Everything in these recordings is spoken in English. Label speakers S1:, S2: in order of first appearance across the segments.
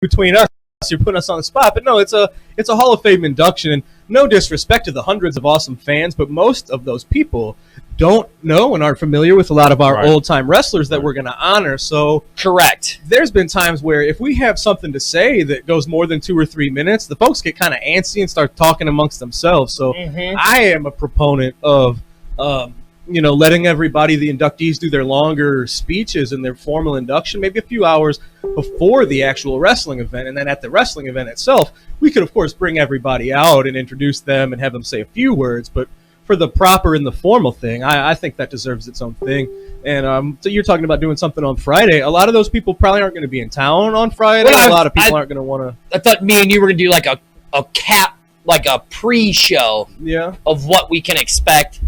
S1: between us, you're putting us on the spot. But no, it's a Hall of Fame induction, and no disrespect to the hundreds of awesome fans, but most of those people don't know and aren't familiar with a lot of our old-time wrestlers that we're going to honor. So
S2: correct.
S1: There's been times where if we have something to say that goes more than 2 or 3 minutes, the folks get kind of antsy and start talking amongst themselves. So I am a proponent of letting everybody, the inductees, do their longer speeches and their formal induction, maybe a few hours before the actual wrestling event. And then at the wrestling event itself, we could, of course, bring everybody out and introduce them and have them say a few words. But for the proper and the formal thing, I think that deserves its own thing. And so you're talking about doing something on Friday. A lot of those people probably aren't going to be in town on Friday. Well, a lot of people aren't going to want to.
S2: I thought me and you were going to do like a pre-show of what we can expect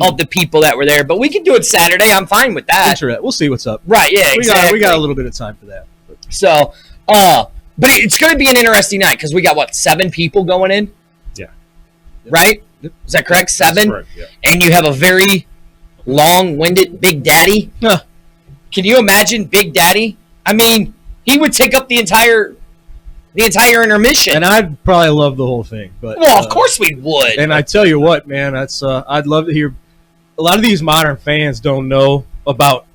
S2: of the people that were there. But we can do it Saturday. I'm fine with that.
S1: We'll see what's up.
S2: Right, yeah, exactly.
S1: We got a little bit of time for that.
S2: So, but it's going to be an interesting night because we got, 7 people going in?
S3: Yeah.
S2: Right? Is that correct? 7?
S3: That's correct, yeah. And
S2: you have a very long-winded Big Daddy?
S1: Huh.
S2: Can you imagine Big Daddy? I mean, he would take up the entire intermission.
S1: And I'd probably love the whole thing. But
S2: well, of course we would.
S1: And I tell you what, man, that's I'd love to hear. A lot of these modern fans don't know about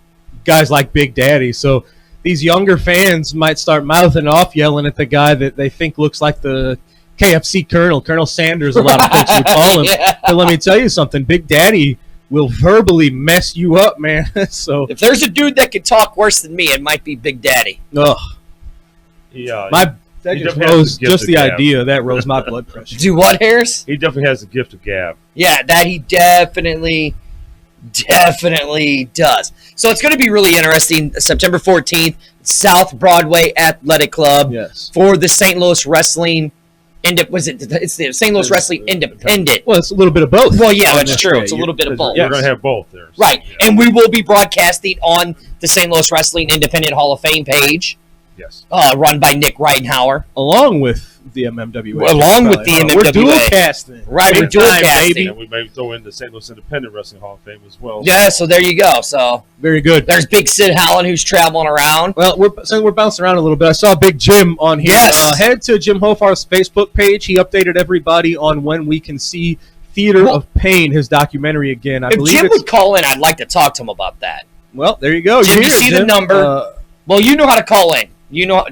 S1: guys like Big Daddy, so these younger fans might start mouthing off, yelling at the guy that they think looks like the KFC Colonel Sanders. A lot of folks would call him. But let me tell you something, Big Daddy will verbally mess you up, man. So
S2: if there's a dude that could talk worse than me, it might be Big Daddy.
S1: Ugh.
S3: Yeah.
S1: The idea of that rose my blood pressure.
S2: Do what, Harris?
S3: He definitely has the gift of gab.
S2: Yeah, that he definitely does. So it's going to be really interesting. September 14th, South Broadway Athletic Club for the St. Louis Wrestling. It's the St. Louis Wrestling Independent.
S1: Well, it's a little bit of both.
S2: Well, yeah, that's true. It's a little bit of both.
S3: We're going to have both there.
S2: So, right, and we will be broadcasting on the St. Louis Wrestling Independent Hall of Fame page.
S3: Yes.
S2: Run by Nick Reitenhauer.
S1: Along with the MMWA.
S2: We're
S1: dual casting.
S2: Right, we're dual casting.
S3: And we may throw in the St. Louis Independent Wrestling Hall of Fame as well.
S2: Yeah, so there you go. So
S1: very good.
S2: There's Big Sid Howland who's traveling around.
S1: Well, we're bouncing around a little bit. I saw Big Jim on here.
S2: Yes.
S1: Head to Jim Hofarth's Facebook page. He updated everybody on when we can see Theater of Pain, his documentary again.
S2: If Jim would call in, I'd like to talk to him about that.
S1: Well, there you go.
S2: Jim, you see the number. Well, you know how to call in.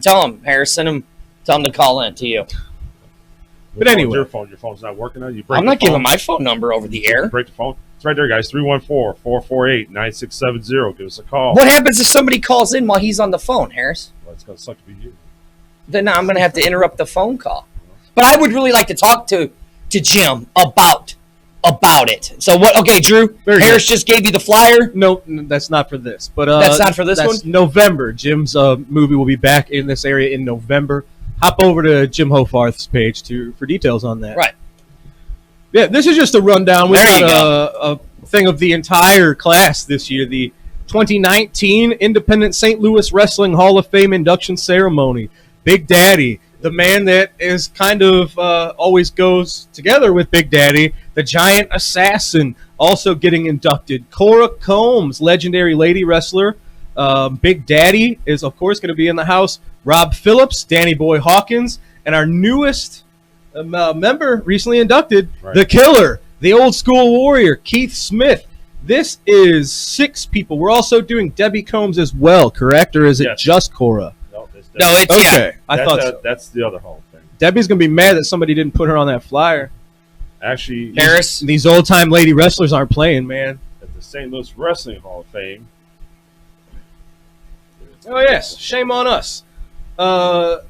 S2: Tell him, Harris, tell him to call in to you.
S1: But anyway.
S3: Your phone's not working.
S2: I'm not giving my phone number over the air.
S3: Break the phone. It's right there, guys. 314-448-9670. Give us a call.
S2: What happens if somebody calls in while he's on the phone, Harris?
S3: Well, it's going to suck to be you.
S2: Then I'm going to have to interrupt the phone call. But I would really like to talk to Jim about it. So what? Okay, Drew. Harris just gave you the flyer.
S1: No, that's not for this. But
S2: that's not for this one.
S1: November. Jim's movie will be back in this area in November. Hop over to Jim Hofarth's page for details on that.
S2: Right.
S1: Yeah, this is just a rundown. We got a thing of the entire class this year. The 2019 Independent St. Louis Wrestling Hall of Fame induction ceremony. Big Daddy, the man that is kind of always goes together with Big Daddy, the giant assassin, also getting inducted. Cora Combs, legendary lady wrestler. Big Daddy is, of course, going to be in the house. Rob Phillips, Danny Boy Hawkins, and our newest member recently inducted, the Killer, the old school warrior, Keith Smith. This is 6 people. We're also doing Debbie Combs as well, correct? Or is it just Cora?
S3: No,
S2: it's
S1: okay. I thought so.
S3: That's the other Hall of Fame.
S1: Debbie's going to be mad that somebody didn't put her on that flyer.
S3: Actually,
S2: Harris,
S1: these old-time lady wrestlers aren't playing, man.
S3: At the St. Louis Wrestling Hall of Fame.
S1: Oh, yes. Shame on us.
S3: I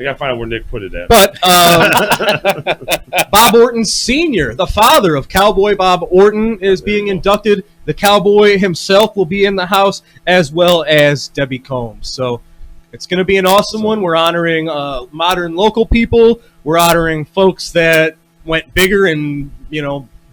S3: got to find out where Nick put it at.
S1: But Bob Orton Sr., the father of Cowboy Bob Orton, is being inducted. The Cowboy himself will be in the house, as well as Debbie Combs. So it's going to be an awesome one. We're honoring modern local people. We're honoring folks that went bigger and,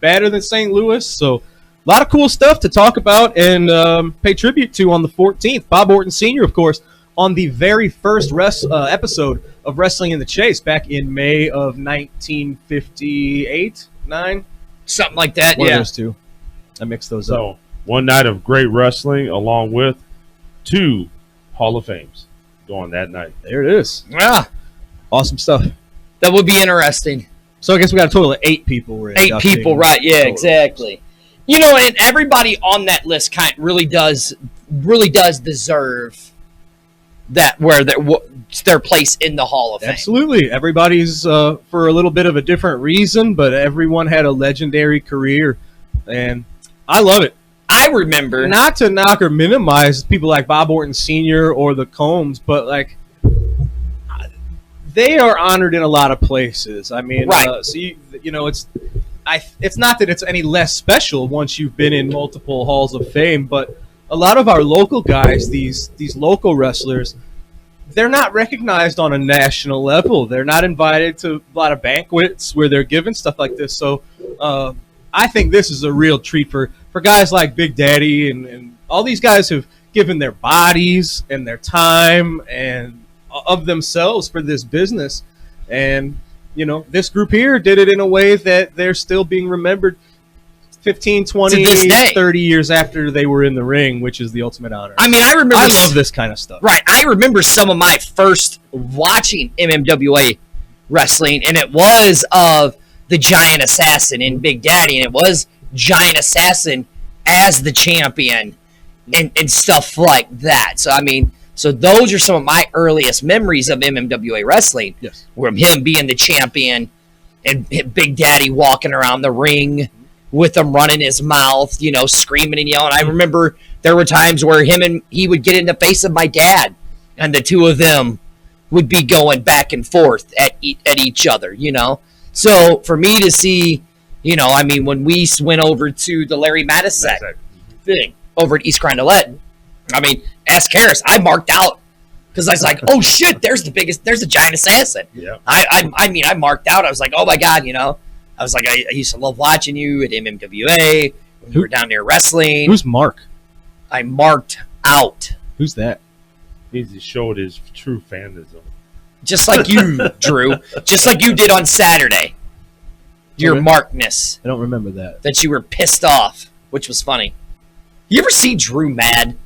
S1: badder than St. Louis. So a lot of cool stuff to talk about and pay tribute to on the 14th. Bob Orton Sr., of course, on the very first episode of Wrestling in the Chase back in May of 1958, 9?
S2: Something like that,
S1: One of those two. I mixed those up.
S3: So, one night of great wrestling along with 2 Hall of Fames. going that night.
S1: There it is.
S2: Yeah.
S1: Awesome stuff.
S2: That would be interesting.
S1: So I guess we got a total of 8 people. We're
S2: 8 people, right? Yeah,
S1: total.
S2: exactly. You know, and everybody on that list really does deserve that where their place in the Hall of Fame.
S1: Absolutely. Everybody's for a little bit of a different reason, but everyone had a legendary career, and I love it.
S2: I remember,
S1: not to knock or minimize people like Bob Orton Sr. or the Combs, but like they are honored in a lot of places. I mean,
S2: right.
S1: So you know, it's not that it's any less special once you've been in multiple halls of fame, but a lot of our local guys, these local wrestlers, they're not recognized on a national level. They're not invited to a lot of banquets where they're given stuff like this. So I think this is a real treat for guys like Big Daddy and all these guys who've given their bodies and their time and of themselves for this business. And, you know, this group here did it in a way that they're still being remembered 15, 20, 30 years after they were in the ring, which is the ultimate honor.
S2: I mean, I
S1: love this kind of stuff.
S2: Right. I remember some of my first watching MMWA wrestling, and it was of the Giant Assassin in Big Daddy, and it was Giant Assassin as the champion and stuff like that. So, I mean, so those are some of my earliest memories of MMWA wrestling.
S1: Yes.
S2: Where him being the champion and Big Daddy walking around the ring with him running his mouth, you know, screaming and yelling. I remember there were times where he would get in the face of my dad, and the two of them would be going back and forth at each other, you know. So for me to see, you know, I mean, when we went over to the Larry Mattisek thing over at East Grindelette, I mean, ask Harris, I marked out because I was like, oh shit, there's the Giant Assassin.
S3: Yeah.
S2: I mean, I marked out. I was like, oh my God, you know. I was like, I used to love watching you at MMWA when you were down there wrestling.
S1: Who's Mark?
S2: I marked out.
S1: Who's that?
S3: He showed his true fandom.
S2: Just like you, Drew. Just like you did on Saturday. Your markedness.
S1: I don't remember that.
S2: That you were pissed off, which was funny. You ever see Drew mad?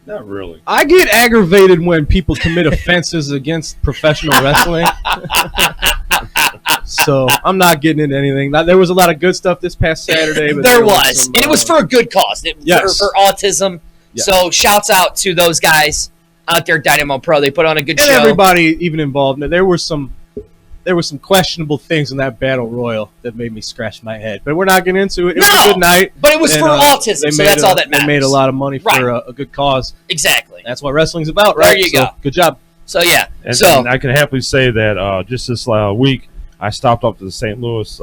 S3: Not really.
S1: I get aggravated when people commit offenses against professional wrestling. So I'm not getting into anything. There was a lot of good stuff this past Saturday. But
S2: there was. And it was for a good cause.
S1: Yes.
S2: For autism. Yes. So shouts out to those guys out there, Dynamo Pro. They put on a good show.
S1: Everybody even involved. There were some questionable things in that battle royal that made me scratch my head. But we're not getting into it. It was a good night.
S2: But it was for autism, so that's all that matters.
S1: They made a lot of money for a good cause.
S2: Exactly.
S1: That's what wrestling's about, right?
S2: There you go.
S1: Good job.
S2: So, yeah.
S3: And I can happily say that just this week, I stopped off to the St. Louis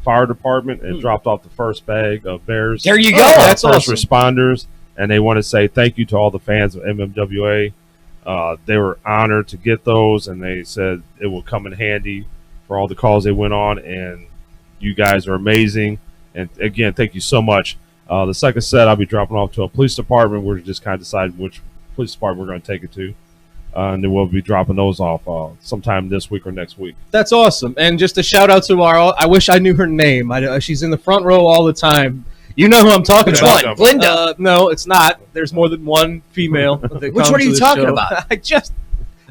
S3: Fire Department and dropped off the first bag of bears.
S2: There you go.
S1: That's
S3: first
S1: awesome.
S3: Responders. And they want to say thank you to all the fans of MMWA. They were honored to get those, and they said it will come in handy for all the calls they went on, and you guys are amazing. And again, thank you so much. The second set, I'll be dropping off to a police department. We're just kind of deciding which police department we're going to take it to. And then we'll be dropping those off sometime this week or next week.
S1: That's awesome. And just a shout out to I wish I knew her name. She's in the front row all the time. You know who I'm talking about.
S2: Which one? Glinda?
S1: No, it's not. There's more than one female.
S2: Which one are you talking about?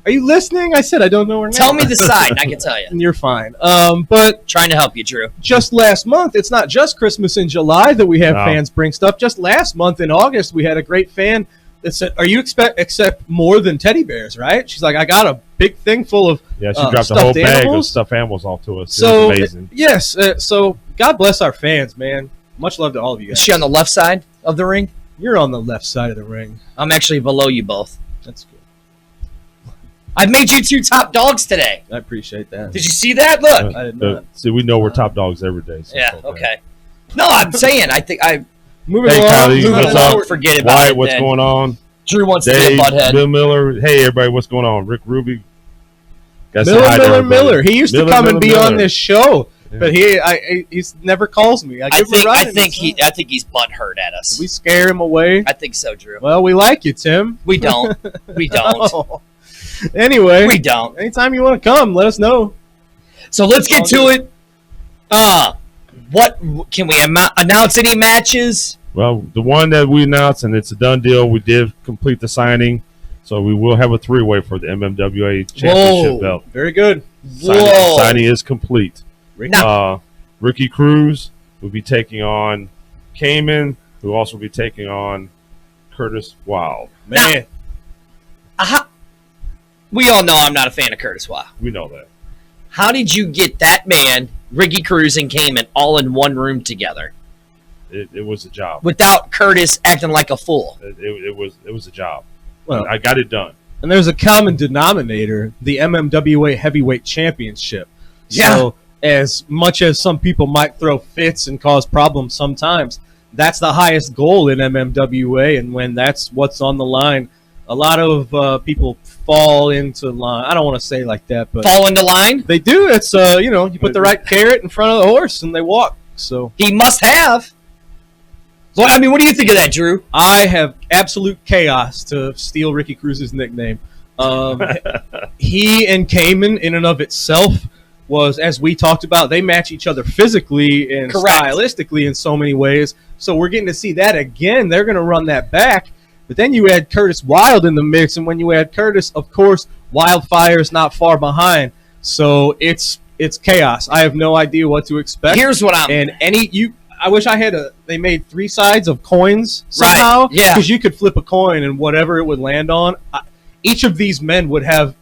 S1: Are you listening? I said I don't know her name.
S2: Tell me the side, and I can tell you.
S1: You're fine. But
S2: trying to help you, Drew.
S1: Just last month, it's not just Christmas in July that we have fans bring stuff. Just last month in August, we had a great fan that said, "Are you accept more than teddy bears?" Right? She's like, "I got a big thing full of
S3: she dropped a whole bag of stuffed animals off to us.
S1: So
S3: it was amazing.
S1: Yes, so God bless our fans, man. Much love to all of you guys.
S2: Is she on the left side of the ring?
S1: You're on the left side of the ring.
S2: I'm actually below you both.
S1: That's good.
S2: I've made you 2 top dogs today.
S1: I appreciate that.
S2: Did you see that? Look.
S1: I did not.
S3: See, we know we're top dogs every day. So
S2: yeah, okay. No, I'm saying, I think
S1: moving along.
S2: Forget about
S3: Wyatt,
S2: it.
S3: What's going on?
S2: Drew wants
S3: Dave,
S2: to be a butthead.
S3: Bill Miller. Hey, everybody, what's going on? Rick Ruby. Miller.
S1: He used to come and be on this show. Yeah. But he's never calls me. I
S2: think he's butthurt at us.
S1: We scare him away.
S2: I think so, Drew.
S1: Well, we like you, Tim.
S2: We don't. We don't.
S1: No. Anyway,
S2: we don't.
S1: Anytime you want to come, let us know.
S2: So let's get to it. What can we announce? Any matches?
S3: Well, the one that we announced, and it's a done deal. We did complete the signing. So we will have a 3-way for the MMWA championship belt.
S1: Very good.
S3: Signing is complete.
S2: Now,
S3: Ricky Cruz will be taking on Cayman, who will also be taking on Curtis Wild.
S1: Man.
S2: We all know I'm not a fan of Curtis Wild.
S3: We know that.
S2: How did you get that man, Ricky Cruz, and Cayman all in one room together?
S3: It was a job.
S2: Without Curtis acting like a fool.
S3: It was a job.
S1: Well,
S3: I got it done.
S1: And there's a common denominator, the MMWA Heavyweight Championship.
S2: Yeah.
S1: So as much as some people might throw fits and cause problems sometimes, that's the highest goal in MMWA. And when that's what's on the line, a lot of people fall into line. I don't want to say like that, but
S2: Fall into line?
S1: they do. It's you put the right carrot in front of the horse and they walk. So
S2: He must have. So, I mean, what do you think of that, Drew?
S1: I have absolute chaos, to steal Ricky Cruz's nickname. He and Cayman, in and of itself, was, as we talked about, they match each other physically and
S2: Correct.
S1: stylistically in so many ways. So we're getting to see that again. They're going to run that back. But then you add Curtis Wild in the mix, and when you add Curtis, of course, Wildfire's not far behind. So it's chaos. I have no idea what to expect.
S2: Here's what
S1: I wish I had they made 3 sides of coins somehow.
S2: Right, yeah.
S1: Because you could flip a coin and whatever it would land on, each of these men would have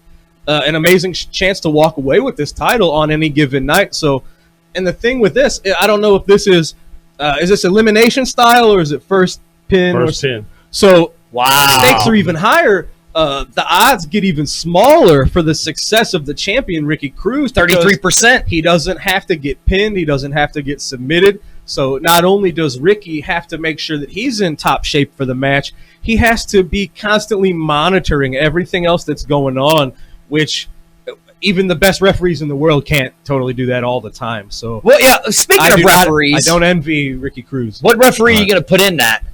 S1: an amazing chance to walk away with this title on any given night. So, and the thing with this, I don't know if this is this elimination style or is it first pin?
S3: First pin.
S1: So,
S2: wow.
S1: stakes are even higher. The odds get even smaller for the success of the champion, Ricky Cruz.
S2: 33%.
S1: He doesn't have to get pinned. He doesn't have to get submitted. So not only does Ricky have to make sure that he's in top shape for the match, he has to be constantly monitoring everything else that's going on, which even the best referees in the world can't totally do that all the time. So,
S2: Well, yeah, speaking of referees,
S1: I don't envy Ricky Cruz.
S2: what referee are you going to put in that?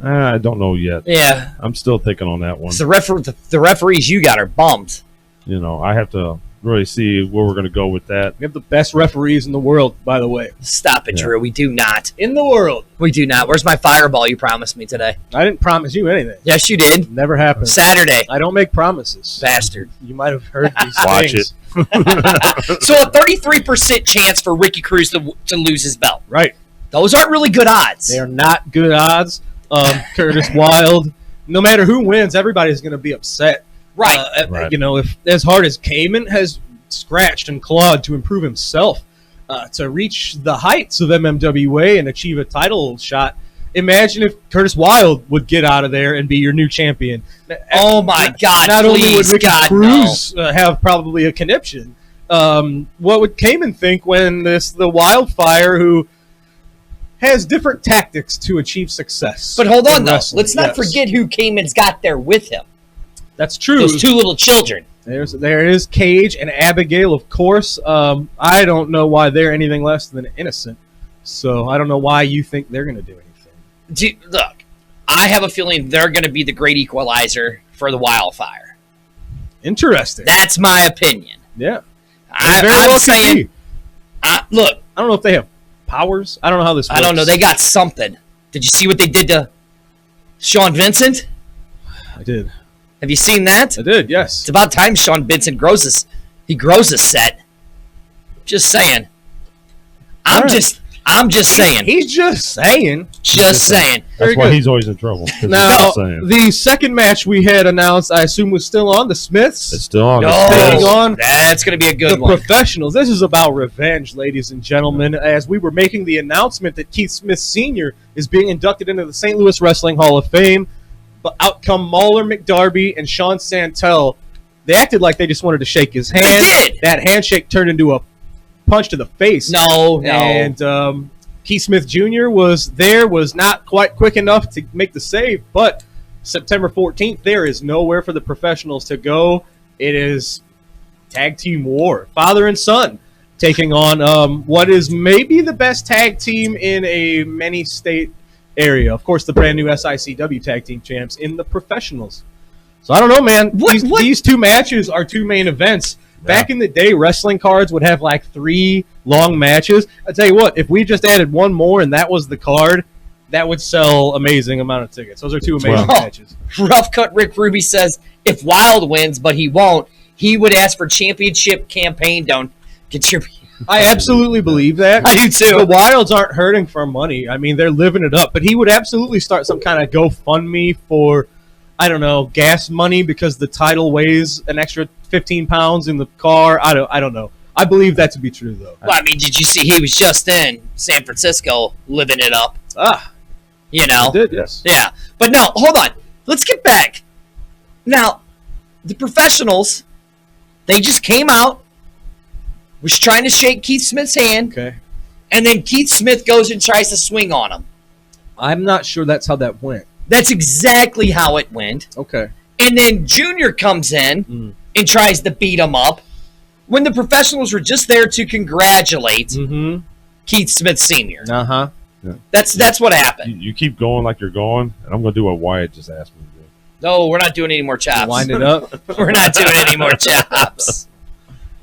S3: I don't know yet.
S2: Yeah.
S3: I'm still thinking on that one.
S2: The referees you got are bums.
S3: I have to really see where we're going to go with that.
S1: We have the best referees in the world, by the way.
S2: Stop it,
S3: Yeah.
S2: Drew. We do not.
S1: In the world.
S2: We do not. Where's my fireball you promised me today?
S1: I didn't promise you anything.
S2: Yes, you did.
S1: Never happened.
S2: Saturday.
S1: I don't make promises.
S2: Bastard.
S1: You might have heard these
S3: Watch
S1: things.
S2: So a 33% chance for Ricky Cruz to lose his belt.
S1: Right.
S2: Those aren't really good odds.
S1: They are not good odds. Curtis Wild, no matter who wins, everybody's going to be upset.
S2: Right.
S3: Right.
S1: If as hard as Cayman has scratched and clawed to improve himself to reach the heights of MMWA and achieve a title shot, imagine if Curtis Wild would get out of there and be your new champion.
S2: Oh my God!
S1: Not only would
S2: please,
S1: Ricky
S2: God,
S1: Cruz have probably a conniption, what would Cayman think when the Wildfire, who has different tactics to achieve success?
S2: But hold on,
S1: in
S2: though.
S1: wrestling,
S2: Let's not
S1: yes.
S2: forget who Cayman's got there with him.
S1: That's true.
S2: Those 2 little children.
S1: There is Cage and Abigail, of course. I don't know why they're anything less than innocent. So I don't know why you think they're going to do anything.
S2: Look, I have a feeling they're going to be the great equalizer for the Wildfire.
S1: Interesting.
S2: That's my opinion.
S1: Yeah.
S2: I'm
S1: could
S2: saying,
S1: be.
S2: look,
S1: I don't know if they have powers. I don't know how this works.
S2: I don't know. They got something. Did you see what they did to Sean Vincent?
S1: I did.
S2: Have you seen that?
S1: I did, yes.
S2: It's about time Sean Vincent grows a set. Just saying. I'm
S1: Right.
S2: just saying.
S1: He's just saying.
S2: Just saying.
S3: That's
S1: Very
S3: why
S1: good.
S3: he's always in trouble. 'cause he's
S1: Now,
S3: just saying.
S1: the second match we had announced, I assume, was still on. The Smiths.
S3: It's still on.
S1: Staying
S2: No,
S1: on.
S2: that's going to be a good
S1: The
S2: one.
S1: professionals. This is about revenge, ladies and gentlemen. As we were making the announcement that Keith Smith Sr. is being inducted into the St. Louis Wrestling Hall of Fame, but out come Mauler McDarby and Sean Santel. They acted like they just wanted to shake his hand.
S2: They did.
S1: That handshake turned into a punch to the face.
S2: No.
S1: And Keith Smith Jr. was not quite quick enough to make the save, but September 14th, there is nowhere for the professionals to go. It is tag team war. Father and son taking on what is maybe the best tag team in a many-state area. Of course, the brand new SICW tag team champs in the professionals. So I don't know, man. These 2 matches are 2 main events. Back in the day, wrestling cards would have like 3 long matches. I tell you what, if we just added one more and that was the card, that would sell amazing amount of tickets. Those are two amazing
S3: Well.
S1: matches.
S2: Rough Cut Rick Ruby says if Wild wins, but he won't, he would ask for championship campaign. Don't contribute.
S1: I absolutely believe that.
S2: I do too.
S1: The Wilds aren't hurting for money. I mean, they're living it up. But he would absolutely start some kind of GoFundMe for, I don't know, gas money because the title weighs an extra 15 pounds in the car. I don't know. I believe that to be true, though.
S2: Well, I mean, did you see he was just in San Francisco living it up? You know?
S1: I did, yes.
S2: Yeah. But no, hold on. Let's get back. Now, the professionals, they just came out, was trying to shake Keith Smith's hand,
S1: Okay.
S2: and then Keith Smith goes and tries to swing on him.
S1: I'm not sure that's how that went.
S2: That's exactly how it went.
S1: Okay.
S2: And then Junior comes in and tries to beat him up when the professionals were just there to congratulate Keith Smith Sr.
S1: Uh-huh.
S3: Yeah.
S2: That's what happened.
S3: You keep going like you're going, and I'm going to do what Wyatt just asked me to do.
S2: No, we're not doing any more chops.
S1: Wind it up.
S2: We're not doing any more chops.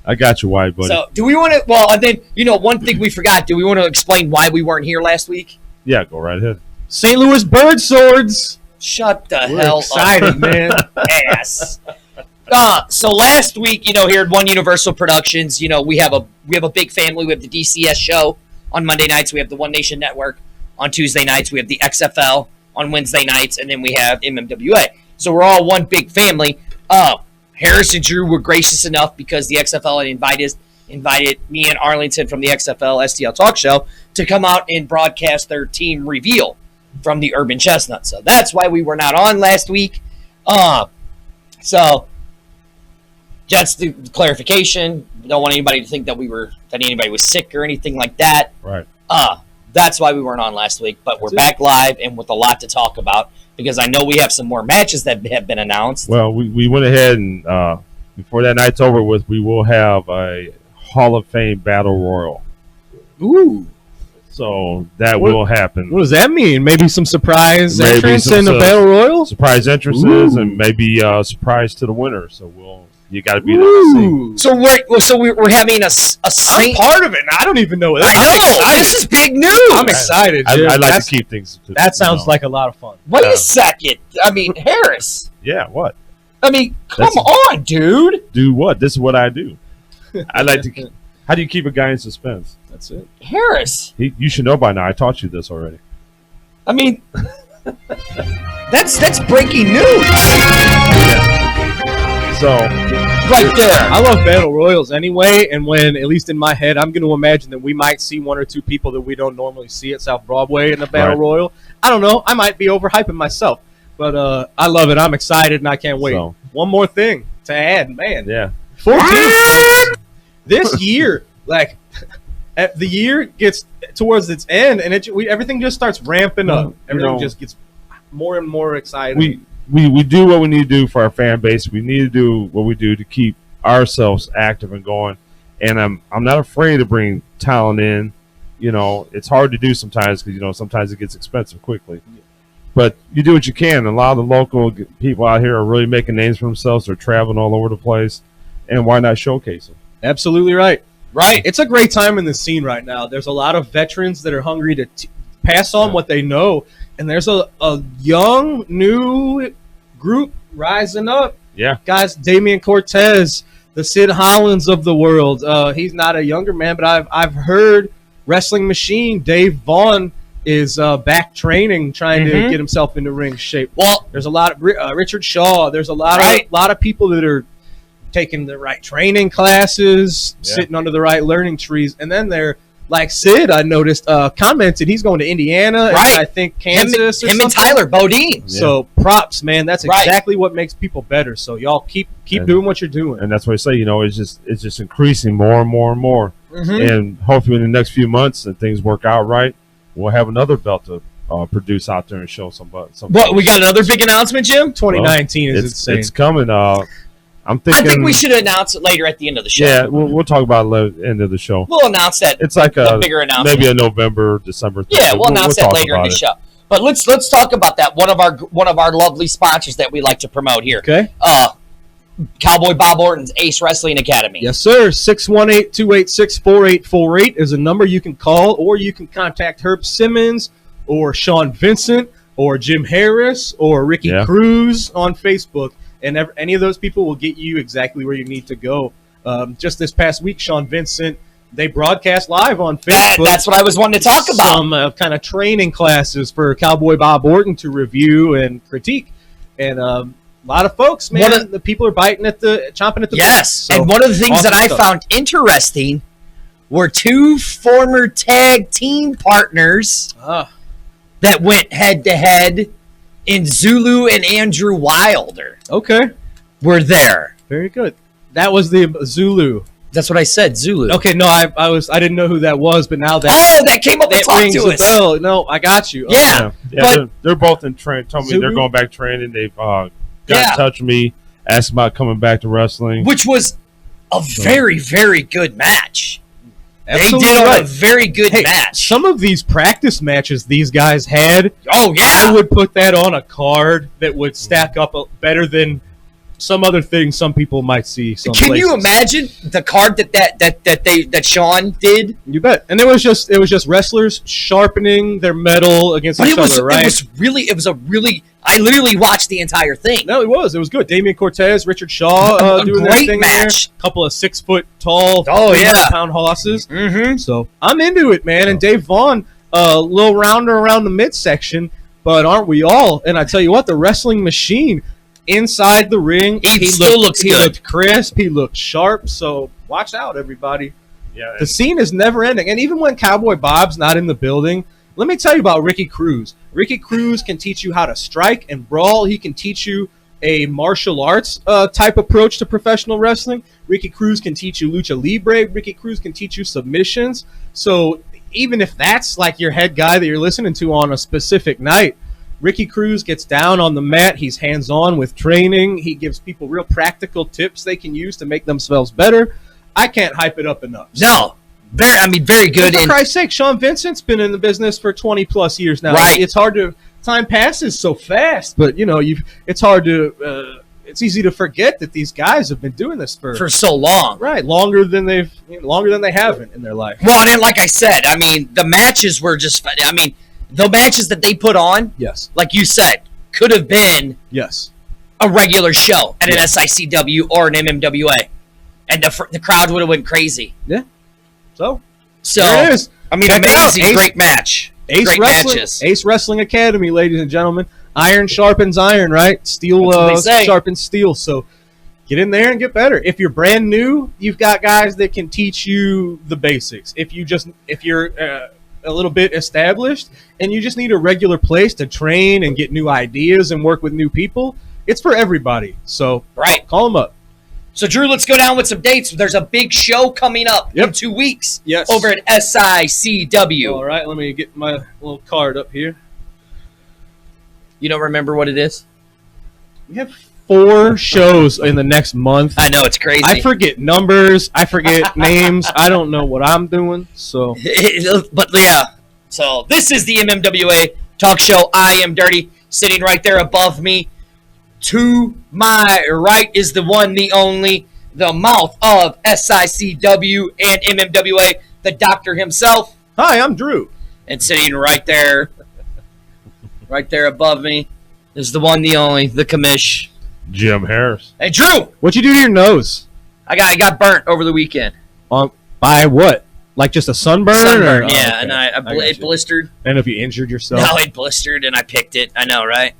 S3: I got you, Wyatt, buddy.
S2: So, do we want to? Well, and then one thing we forgot. Do we want to explain why we weren't here last week?
S3: Yeah, go right ahead.
S1: St. Louis Bird Swords.
S2: Shut the
S1: We're
S2: hell
S1: excited,
S2: up,
S1: man.
S2: ass. So last week, here at One Universal Productions, we have a big family. We have the DCS show on Monday nights. We have the One Nation Network on Tuesday nights. We have the XFL on Wednesday nights, and then we have MMWA. So we're all one big family. Harris and Drew were gracious enough because the XFL had invited me and Arlington from the XFL STL Talk Show to come out and broadcast their team reveal from the Urban Chestnut. So that's why we were not on last week. So just the clarification. We don't want anybody to think that anybody was sick or anything like that.
S3: Right.
S2: That's why we weren't on last week, but we're back live and with a lot to talk about because I know we have some more matches that have been announced.
S3: Well, we went ahead and before that night's over with, we will have a Hall of Fame Battle Royal.
S1: Ooh.
S3: So that will happen.
S1: What does that mean? Maybe some surprise
S3: Maybe
S1: entrance
S3: some
S1: in the Battle Royal?
S3: Surprise entrances and maybe a surprise to the winner. So you got to be there to see.
S1: Ooh.
S2: So we're having a
S1: I'm
S2: Saint.
S1: part of it, and I don't even know.
S2: I know this is big news.
S1: I'm excited, Jim.
S3: I like to keep things.
S1: That sounds like a lot of fun.
S2: Wait a second. I mean, Harris.
S3: Yeah, what?
S2: I mean, come on, dude.
S3: Do what? This is what I do. I like to. How do you keep a guy in suspense?
S1: That's it.
S2: Harris.
S3: You should know by now. I taught you this already.
S2: I mean, that's breaking news.
S3: So
S2: Right there.
S1: I love Battle Royals anyway, and when, at least in my head, I'm going to imagine that we might see one or two people that we don't normally see at South Broadway in the Battle Royal. I don't know. I might be overhyping myself, but I love it. I'm excited, and I can't wait. So, one more thing to add, man.
S3: Yeah.
S1: 14. This year, the year gets towards its end, and everything just starts ramping up. Everything just gets more and more exciting.
S3: We do what we need to do for our fan base. We need to do what we do to keep ourselves active and going. And I'm not afraid to bring talent in. It's hard to do sometimes because sometimes it gets expensive quickly. But you do what you can. A lot of the local people out here are really making names for themselves. They're traveling all over the place, and why not showcase them?
S1: Absolutely right.
S2: Right.
S1: It's a great time in the scene right now. There's a lot of veterans that are hungry to pass on what they know. And there's a young, new group rising up.
S3: Yeah.
S1: Guys, Damian Cortez, the Sid Hollands of the world. He's not a younger man, but I've heard Wrestling Machine, Dave Vaughn, is back training, trying to get himself into ring shape.
S2: Well,
S1: there's a lot of Richard Shaw. There's a lot of people that are taking the right training classes, sitting under the right learning trees. And then they're like Sid, I noticed, commented he's going to Indiana and I think Kansas
S2: him and Tyler Bodine.
S1: Yeah. So props, man. That's exactly what makes people better. So y'all keep doing what you're doing.
S3: And that's what I say, it's just increasing more and more and more. And hopefully in the next few months and things work out right, we'll have another belt to produce out there and show some.
S2: What, we got another big announcement, Jim?
S1: 2019 is insane.
S3: It's coming. I think
S2: we should announce it later at the end of the show.
S3: Yeah, we'll talk about it at the end of the show.
S2: We'll announce that.
S3: It's like
S2: a bigger announcement.
S3: Maybe a November, December thing.
S2: Yeah, we'll announce that later in the show. But let's talk about that. One of our lovely sponsors that we like to promote here.
S1: Okay.
S2: Cowboy Bob Orton's Ace Wrestling Academy.
S1: Yes, sir. 618-286-4848 is a number you can call, or you can contact Herb Simmons or Sean Vincent or Jim Harris or Ricky Cruz on Facebook. And any of those people will get you exactly where you need to go. Just this past week, Sean Vincent, they broadcast live on Facebook.
S2: That's what I was wanting to talk about.
S1: Some kind of training classes for Cowboy Bob Orton to review and critique. And a lot of folks, man, the people are chomping at the bit.
S2: Yes, so, and one of the things that I found interesting were 2 former tag team partners that went head-to-head in Zulu and Andrew Wilder.
S1: Okay.
S2: Were there.
S1: Very good. That was the Zulu.
S2: That's what I said, Zulu.
S1: Okay, no, I didn't know who that was, but now that
S2: that came up and talked to us.
S1: Bell. No, I got you.
S2: Yeah,
S3: but they're both in training. Told me Zulu? They're going back training. They've got in touch with me, asked about coming back to wrestling,
S2: which was a very, very good match.
S1: Absolutely
S2: they did a very good match.
S1: Some of these practice matches these guys had.
S2: Oh yeah,
S1: I would put that on a card that would stack up better than some other things some people might see.
S2: Can you imagine the card that Sean did?
S1: You bet. And it was just wrestlers sharpening their metal against each other, right?
S2: It was a really. I literally watched the entire thing.
S1: No, it was good. Damian Cortez, Richard Shaw doing their thing
S2: match.
S1: There. A couple of 6 foot tall, 300-pound hosses.
S2: Mm-hmm.
S1: So I'm into it, man. And Dave Vaughn, a little rounder around the midsection, but aren't we all? And I tell you what, the wrestling machine inside the ring,
S2: he still looks good.
S1: He looked crisp. He looked sharp. So watch out, everybody.
S3: Yeah,
S1: the scene is never ending. And even when Cowboy Bob's not in the building, let me tell you about Ricky Cruz. Ricky Cruz can teach you how to strike and brawl. He can teach you a martial arts type approach to professional wrestling. Ricky Cruz can teach you lucha libre. Ricky Cruz can teach you submissions. So even if that's like your head guy that you're listening to on a specific night, Ricky Cruz gets down on the mat. He's hands-on with training. He gives people real practical tips they can use to make themselves better. I can't hype it up enough.
S2: No. Very good.
S1: And for Christ's sake, Sean Vincent's been in the business for 20-plus years now.
S2: Right.
S1: It's hard to – time passes so fast, but, it's hard to it's easy to forget that these guys have been doing this for
S2: so long.
S1: Right, longer than they haven't in their life.
S2: Well, and like I said, I mean, the matches were just – I mean, the matches that they put on,
S1: yes,
S2: like you said, could have been a regular show at an SICW or an MMWA. And the crowd would have went crazy.
S1: Yeah. So
S2: there
S1: it is.
S2: I mean, amazing, great match. Great matches.
S1: Ace Wrestling Academy, ladies and gentlemen. Iron sharpens iron, right? Steel sharpens steel. So get in there and get better. If you're brand new, you've got guys that can teach you the basics. If you're a little bit established and you just need a regular place to train and get new ideas and work with new people, it's for everybody. So call them up.
S2: So, Drew, let's go down with some dates. There's a big show coming up in 2 weeks over at SICW.
S1: All right, let me get my little card up here.
S2: You don't remember what it is?
S1: We have 4 shows in the next month.
S2: I know, it's crazy.
S1: I forget numbers. I forget names. I don't know what I'm doing. So,
S2: but, yeah. So, this is the MMWA Talk Show. I am Dirty, sitting right there above me. To my right is the one, the only, the mouth of SICW and MMWA, the doctor himself.
S1: Hi, I'm Drew.
S2: And sitting right there above me is the one, the only, the commish.
S3: Jim Harris.
S2: Hey, Drew!
S1: What'd you do to your nose?
S2: I got burnt over the weekend.
S1: By what? Like just a sunburn?
S2: Sunburn,
S1: or,
S2: yeah. And it blistered.
S1: And if you injured yourself?
S2: No, it blistered and I picked it. I know, right?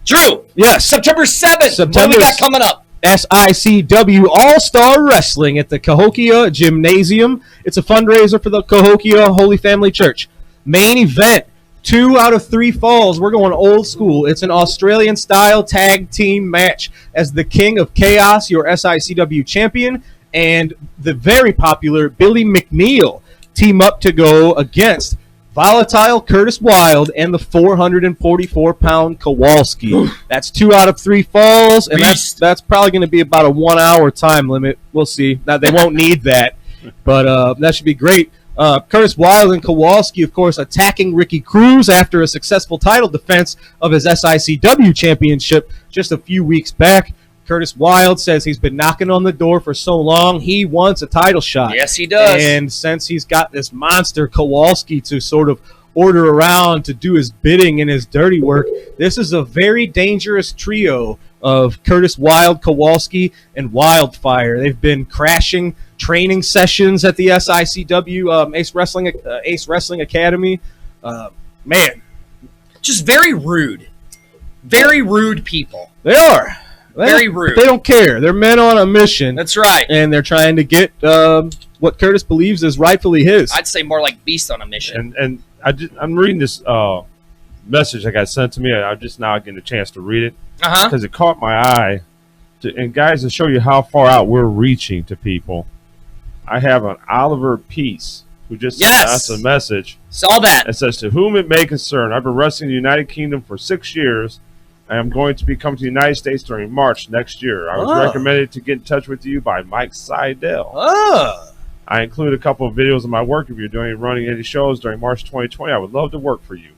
S2: Drew!
S1: Yes.
S2: September 7th. What do we got coming up?
S1: SICW All-Star Wrestling at the Cahokia Gymnasium. It's a fundraiser for the Cahokia Holy Family Church. Main event, 2 out of 3 falls. We're going old school. It's an Australian-style tag team match as the King of Chaos, your SICW champion, and the very popular Billy McNeil team up to go against Volatile Curtis Wilde and the 444-pound Kowalski. That's 2 out of 3 falls, and that's probably going to be about a 1-hour time limit. We'll see. Now, they won't need that, but that should be great. Curtis Wilde and Kowalski, of course, attacking Ricky Cruz after a successful title defense of his SICW championship just a few weeks back. Curtis Wilde says he's been knocking on the door for so long, he wants a title shot.
S2: Yes, he does.
S1: And since he's got this monster Kowalski to sort of order around to do his bidding and his dirty work. This is a very dangerous trio of Curtis Wild, Kowalski, and Wildfire. They've been crashing training sessions at the SICW Ace Wrestling Academy. Man,
S2: just very rude. Very rude people.
S1: they are.
S2: Very rude.
S1: They don't care. They're men on a mission.
S2: That's right.
S1: And they're trying to get what Curtis believes is rightfully his.
S2: I'd say more like beast on a mission.
S3: And I'm reading this message that got sent to me. I'm just now getting a chance to read it because it caught my eye. And guys, to show you how far out we're reaching to people, I have an Oliver Peace who just sent us a message.
S2: Saw that.
S3: It says, "To whom it may concern, I've been wrestling in the United Kingdom for 6 years. I am going to be coming to the United States during March next year. I was recommended to get in touch with you by Mike Seidel. I include a couple of videos of my work. If you're running any shows during March 2020, I would love to work for you.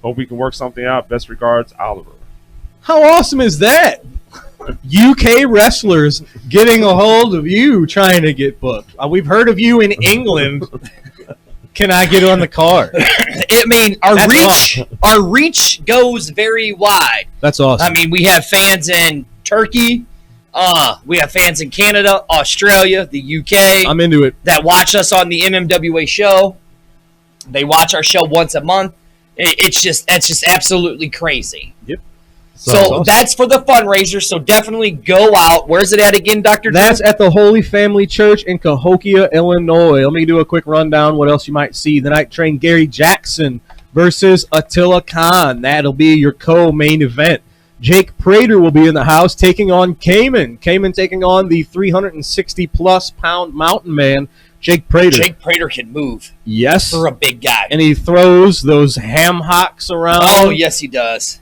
S3: Hope we can work something out. Best regards, Oliver."
S1: How awesome is that? UK wrestlers getting a hold of you trying to get booked. We've heard of you in England. Can I get on the card?
S2: I mean, our reach goes very wide.
S1: That's awesome.
S2: I mean, we have fans in Turkey. We have fans in Canada, Australia, the UK.
S1: I'm into it.
S2: That watch us on the MMWA show. They watch our show once a month. That's just absolutely crazy.
S1: Yep.
S2: So that's for the fundraiser. So definitely go out. Where's it at again, Dr.
S1: That's at the Holy Family Church in Cahokia, Illinois. Let me do a quick rundown. What else you might see? The Night Train Gary Jackson versus Attila Khan. That'll be your co-main event. Jake Prater will be in the house taking on Cayman. Cayman taking on the 360-plus pound mountain man, Jake Prater.
S2: Jake Prater can move.
S1: Yes.
S2: For a big guy.
S1: And he throws those ham hocks around.
S2: Oh, yes, he does.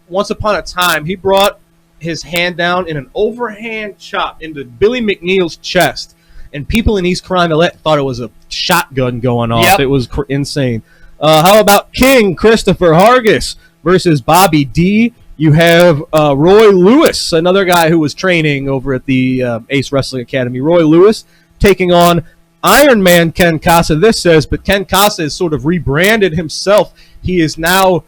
S1: Once upon a time, he brought his hand down in an overhand chop into Billy McNeil's chest, and people in East Carondelet thought it was a shotgun going off. Yep. It was insane. How about King Christopher Hargis versus Bobby D? You have Roy Lewis, another guy who was training over at the Ace Wrestling Academy. Roy Lewis taking on Iron Man Ken Casa. This says, but Ken Casa has sort of rebranded himself. He is now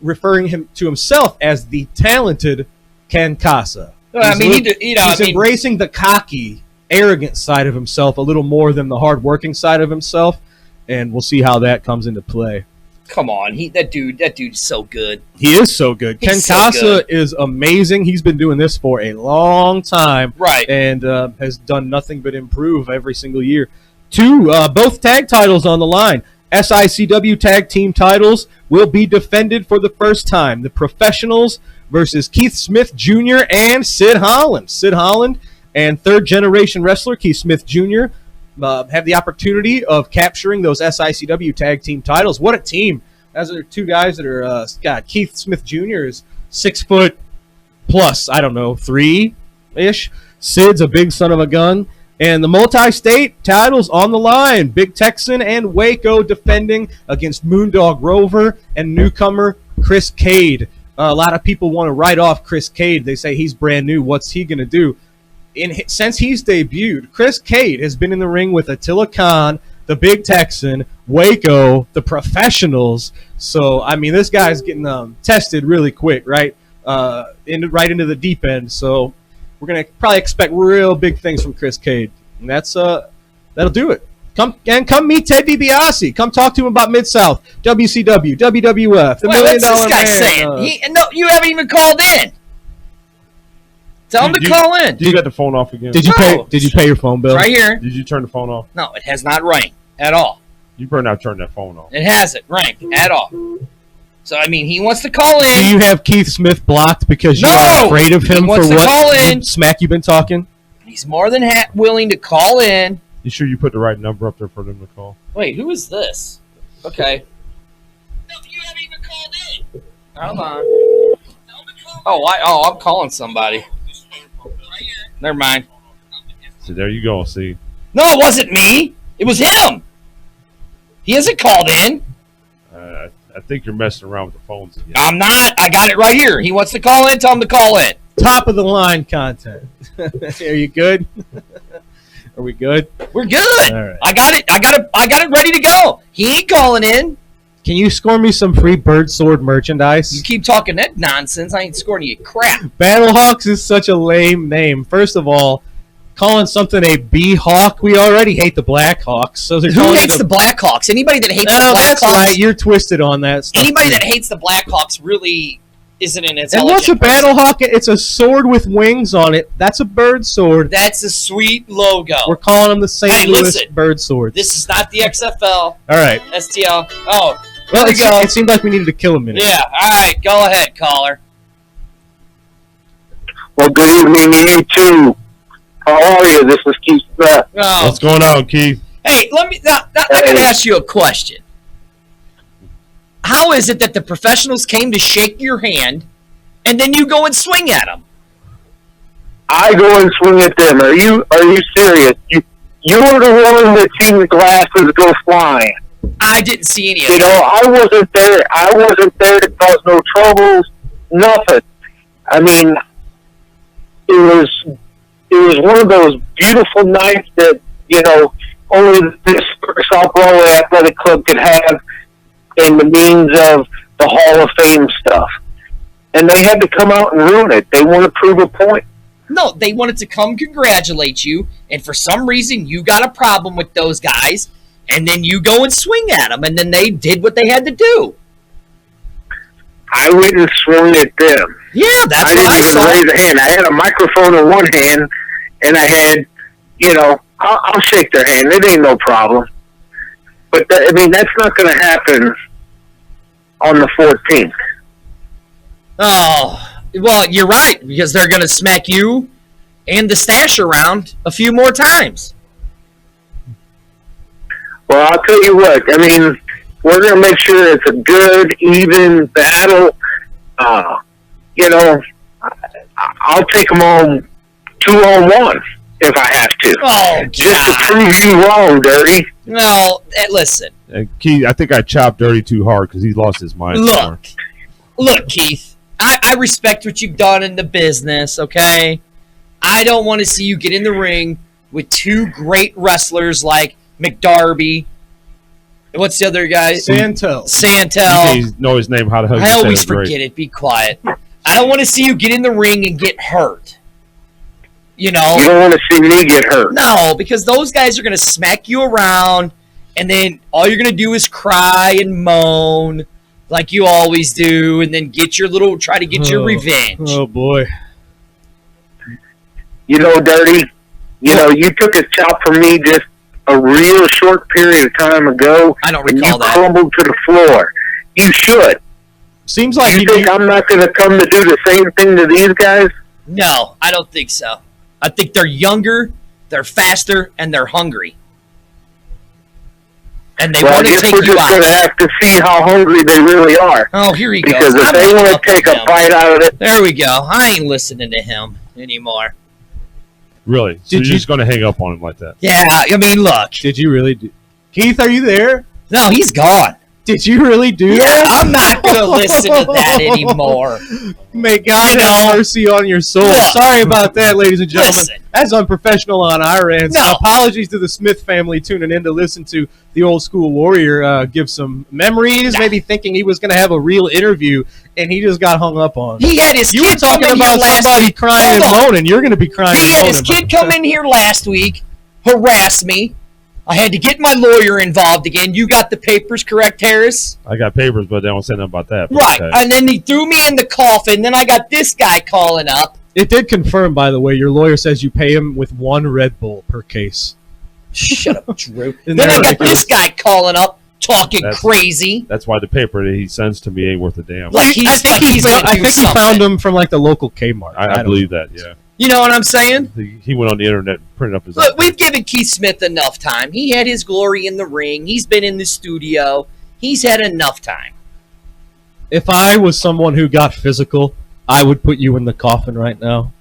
S1: referring to himself as the talented Ken Casa.
S2: He's
S1: embracing the cocky, arrogant side of himself a little more than the hard-working side of himself, and we'll see how that comes into play.
S2: Come on, that dude's so good.
S1: He is so good. Ken Casa is amazing. He's been doing this for a long time,
S2: right?
S1: And has done nothing but improve every single year. Both tag titles on the line. SICW tag team titles will be defended for the first time. The Professionals versus Keith Smith Jr. and Sid Holland. Sid Holland and third-generation wrestler Keith Smith Jr. Have the opportunity of capturing those SICW tag team titles. What a team. Those are two guys that are, Keith Smith Jr. is 6 foot plus, 3-ish. Sid's a big son of a gun. And the multi-state titles on the line. Big Texan and Waco defending against Moondog Rover and newcomer Chris Cade. A lot of people want to write off Chris Cade. They say he's brand new. What's he going to do? Since he's debuted, Chris Cade has been in the ring with Attila Khan, the Big Texan, Waco, the Professionals. So, this guy's getting tested really quick, right? Right into the deep end. So, we're going to probably expect real big things from Chris Cade. And that'll do it. Come meet Ted DiBiase. Come talk to him about Mid-South, WCW, WWF, the $1 Million
S2: Man. What's this guy saying? You haven't even called in. Tell him to call in.
S3: Did you get the phone off again?
S1: Did you pay your phone bill?
S2: Right here.
S3: Did you turn the phone off?
S2: No, it has not rang at all.
S3: You better not turn that phone off.
S2: It hasn't rang at all. So, he wants to call in.
S1: Do you have Keith Smith blocked because you're afraid of him for what smack you've been talking?
S2: He's more than willing to call in.
S3: You sure you put the right number up there for them to call?
S2: Wait, who is this? Okay. No, you haven't even called in. Hold on. I'm calling somebody. Never mind.
S3: So there you go, see.
S2: No, it wasn't me. It was him. He hasn't called in.
S3: I think you're messing around with the phones again.
S2: I'm not. I got it right here. He wants to call in. Tell him to call in.
S1: Top of the line content. Are you good? Are we good?
S2: We're good.
S1: All right.
S2: I got it ready to go. He ain't calling in.
S1: Can you score me some free Bird Sword merchandise?
S2: You keep talking that nonsense, I ain't scoring you crap.
S1: Battlehawks is such a lame name. First of all, calling something a B-Hawk, we already hate the Blackhawks. So they're
S2: Who hates the Blackhawks? Anybody that hates the Blackhawks?
S1: That's right. You're twisted on that stuff.
S2: Anybody that hates the Blackhawks really isn't an intelligent
S1: And what's a
S2: person.
S1: Battlehawk? It's a sword with wings on it. That's a bird sword.
S2: That's a sweet logo.
S1: We're calling them the St.
S2: Hey,
S1: Louis
S2: listen.
S1: Bird Sword.
S2: This is not the XFL.
S1: All right.
S2: STL. Oh,
S1: Well,
S2: here we go.
S1: it seemed like we needed to kill a minute.
S2: Yeah, all right. Go ahead, caller.
S4: Well, good evening to you too. How are you? This is Keith Smith.
S2: Oh.
S3: What's going on, Keith?
S2: Hey, let me ask you a question. How is it that the professionals came to shake your hand, and then you go and swing at them?
S4: I go and swing at them. Are you serious? You're the one that seen the glasses go flying.
S2: I didn't see any of
S4: You
S2: that.
S4: know, I wasn't there. I wasn't there to cause no troubles. Nothing. I mean, it was one of those beautiful nights that, you know, only this South Broadway Athletic Club could have in the means of the Hall of Fame stuff. And they had to come out and ruin it. They want to prove a point.
S2: No, they wanted to come congratulate you, and for some reason you got a problem with those guys, and then you go and swing at them, and then they did what they had to do.
S4: I went and swung at them.
S2: Yeah, that's
S4: I
S2: what I
S4: didn't even
S2: saw.
S4: raise a hand. I had a microphone in one hand, and I had, you know, I'll shake their hand. It ain't no problem. But, that's not going to happen on the 14th.
S2: Oh, well, you're right, because they're going to smack you and the stash around a few more times.
S4: Well, I'll tell you what. We're going to make sure it's a good, even battle. You know, I'll take them on 2-on-1 if I have to.
S2: Oh,
S4: Just to
S2: God.
S4: prove you wrong, Dirty.
S2: No, listen.
S3: Keith, I think I chopped Dirty too hard because he lost his mind.
S2: Look, Keith, I respect what you've done in the business, okay? I don't want to see you get in the ring with two great wrestlers like McDarby. What's the other guy?
S1: Santel.
S3: You can't know his name. How the hell you
S2: I
S3: say
S2: always
S3: it great.
S2: forget it. Be quiet. I don't want to see you get in the ring and get hurt. You know?
S4: You don't want to see me get hurt.
S2: No, because those guys are going to smack you around, and then all you're going to do is cry and moan like you always do, and then try to get your revenge.
S1: Oh, boy.
S4: You know, Dirty, you took a chop from me just a real short period of time ago.
S2: I don't
S4: and
S2: recall
S4: you
S2: that.
S4: crumbled to the floor. You should.
S1: Seems like
S4: You think I'm not going to come to do the same thing to these guys?
S2: No, I don't think so. I think they're younger, they're faster, and they're hungry. And they
S4: Well, I
S2: want to
S4: guess
S2: take
S4: we're
S2: you
S4: just going to
S2: out.
S4: have to see how hungry they really are.
S2: Oh, here he goes.
S4: Because if
S2: I'm
S4: they
S2: hanging
S4: want
S2: up
S4: to take
S2: on
S4: a
S2: him.
S4: bite out of it,
S2: There we go. I ain't listening to him anymore.
S3: Really? So
S1: Did
S3: you're
S1: you-
S3: just going to hang up on him like that?
S2: Yeah, I mean, look.
S1: Did you really do? Keith, are you there?
S2: No, he's gone.
S1: Did you really do
S2: Yeah,
S1: that?
S2: I'm not going to listen to that anymore.
S1: May God
S2: You
S1: have
S2: know?
S1: mercy on your soul.
S2: Look.
S1: Sorry about that, ladies and gentlemen.
S2: Listen.
S1: That's unprofessional on our end. So
S2: No.
S1: apologies to the Smith family tuning in to listen to the old school warrior give some memories, maybe thinking he was going to have a real interview, and he just got hung up on.
S2: He had his
S1: You were
S2: kid come
S1: talking
S2: in here
S1: about
S2: last
S1: somebody
S2: week.
S1: crying and
S2: Hold on.
S1: moaning. You're going to be crying
S2: He
S1: and
S2: had
S1: moaning.
S2: his kid come in here last week, harass me. I had to get my lawyer involved again. You got the papers correct, Harris?
S3: I got papers, but they don't say nothing about that. But
S2: Right.
S3: okay.
S2: And then he threw me in the coffin. Then I got this guy calling up.
S1: It did confirm, by the way, your lawyer says you pay him with 1 Red Bull per case.
S2: Shut up, Drew.
S1: Isn't
S2: Then I
S1: that
S2: got
S1: ridiculous?
S2: this guy calling up, talking
S3: That's-
S2: crazy.
S3: That's why the paper that he sends to me ain't worth a damn.
S2: Like
S1: I think he found him from like the local Kmart.
S3: I
S1: don't
S3: believe
S1: know.
S3: that, yeah.
S2: You know what I'm saying?
S3: He went on the internet and printed up his
S2: Look, we've given Keith Smith enough time. He had his glory in the ring. He's been in the studio. He's had enough time.
S1: If I was someone who got physical, I would put you in the coffin right now.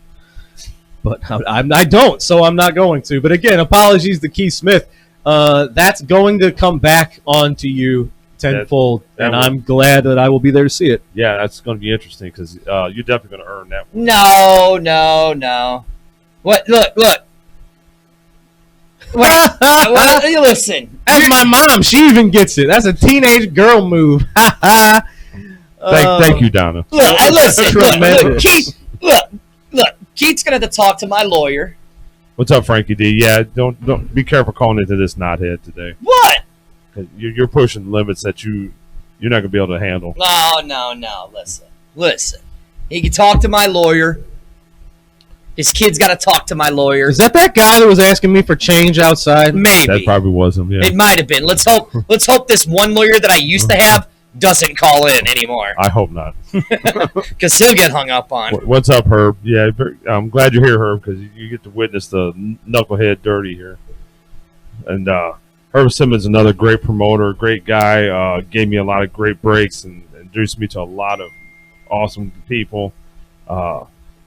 S1: But I don't, so I'm not going to. But again, apologies to Keith Smith. That's going to come back onto you tenfold,
S3: That
S1: and
S3: will-
S1: I'm glad that I will be there to see it.
S3: Yeah, that's going to be interesting because you're definitely going to earn that one.
S2: No. What? Look. Well, listen.
S1: That's my mom. She even gets it. That's a teenage girl move.
S3: Thank you, Donna.
S2: Look, Keith. Look. Keith's gonna have to talk to my lawyer.
S3: What's up, Frankie D? Yeah, don't be careful calling into this knothead today.
S2: What?
S3: 'Cause you're pushing limits that you're not gonna be able to handle.
S2: No. Listen. He can talk to my lawyer. His kid's got to talk to my lawyer.
S1: Is that guy that was asking me for change outside?
S2: Maybe.
S3: That probably was him. Yeah,
S2: It might have been. Let's hope this one lawyer that I used to have doesn't call in anymore.
S3: I hope not.
S2: Because he'll get hung up on.
S3: What's up, Herb? Yeah, I'm glad you're here, Herb, because you get to witness the knucklehead dirty here. And Herb Simmons, another great promoter, great guy, gave me a lot of great breaks and introduced me to a lot of awesome people.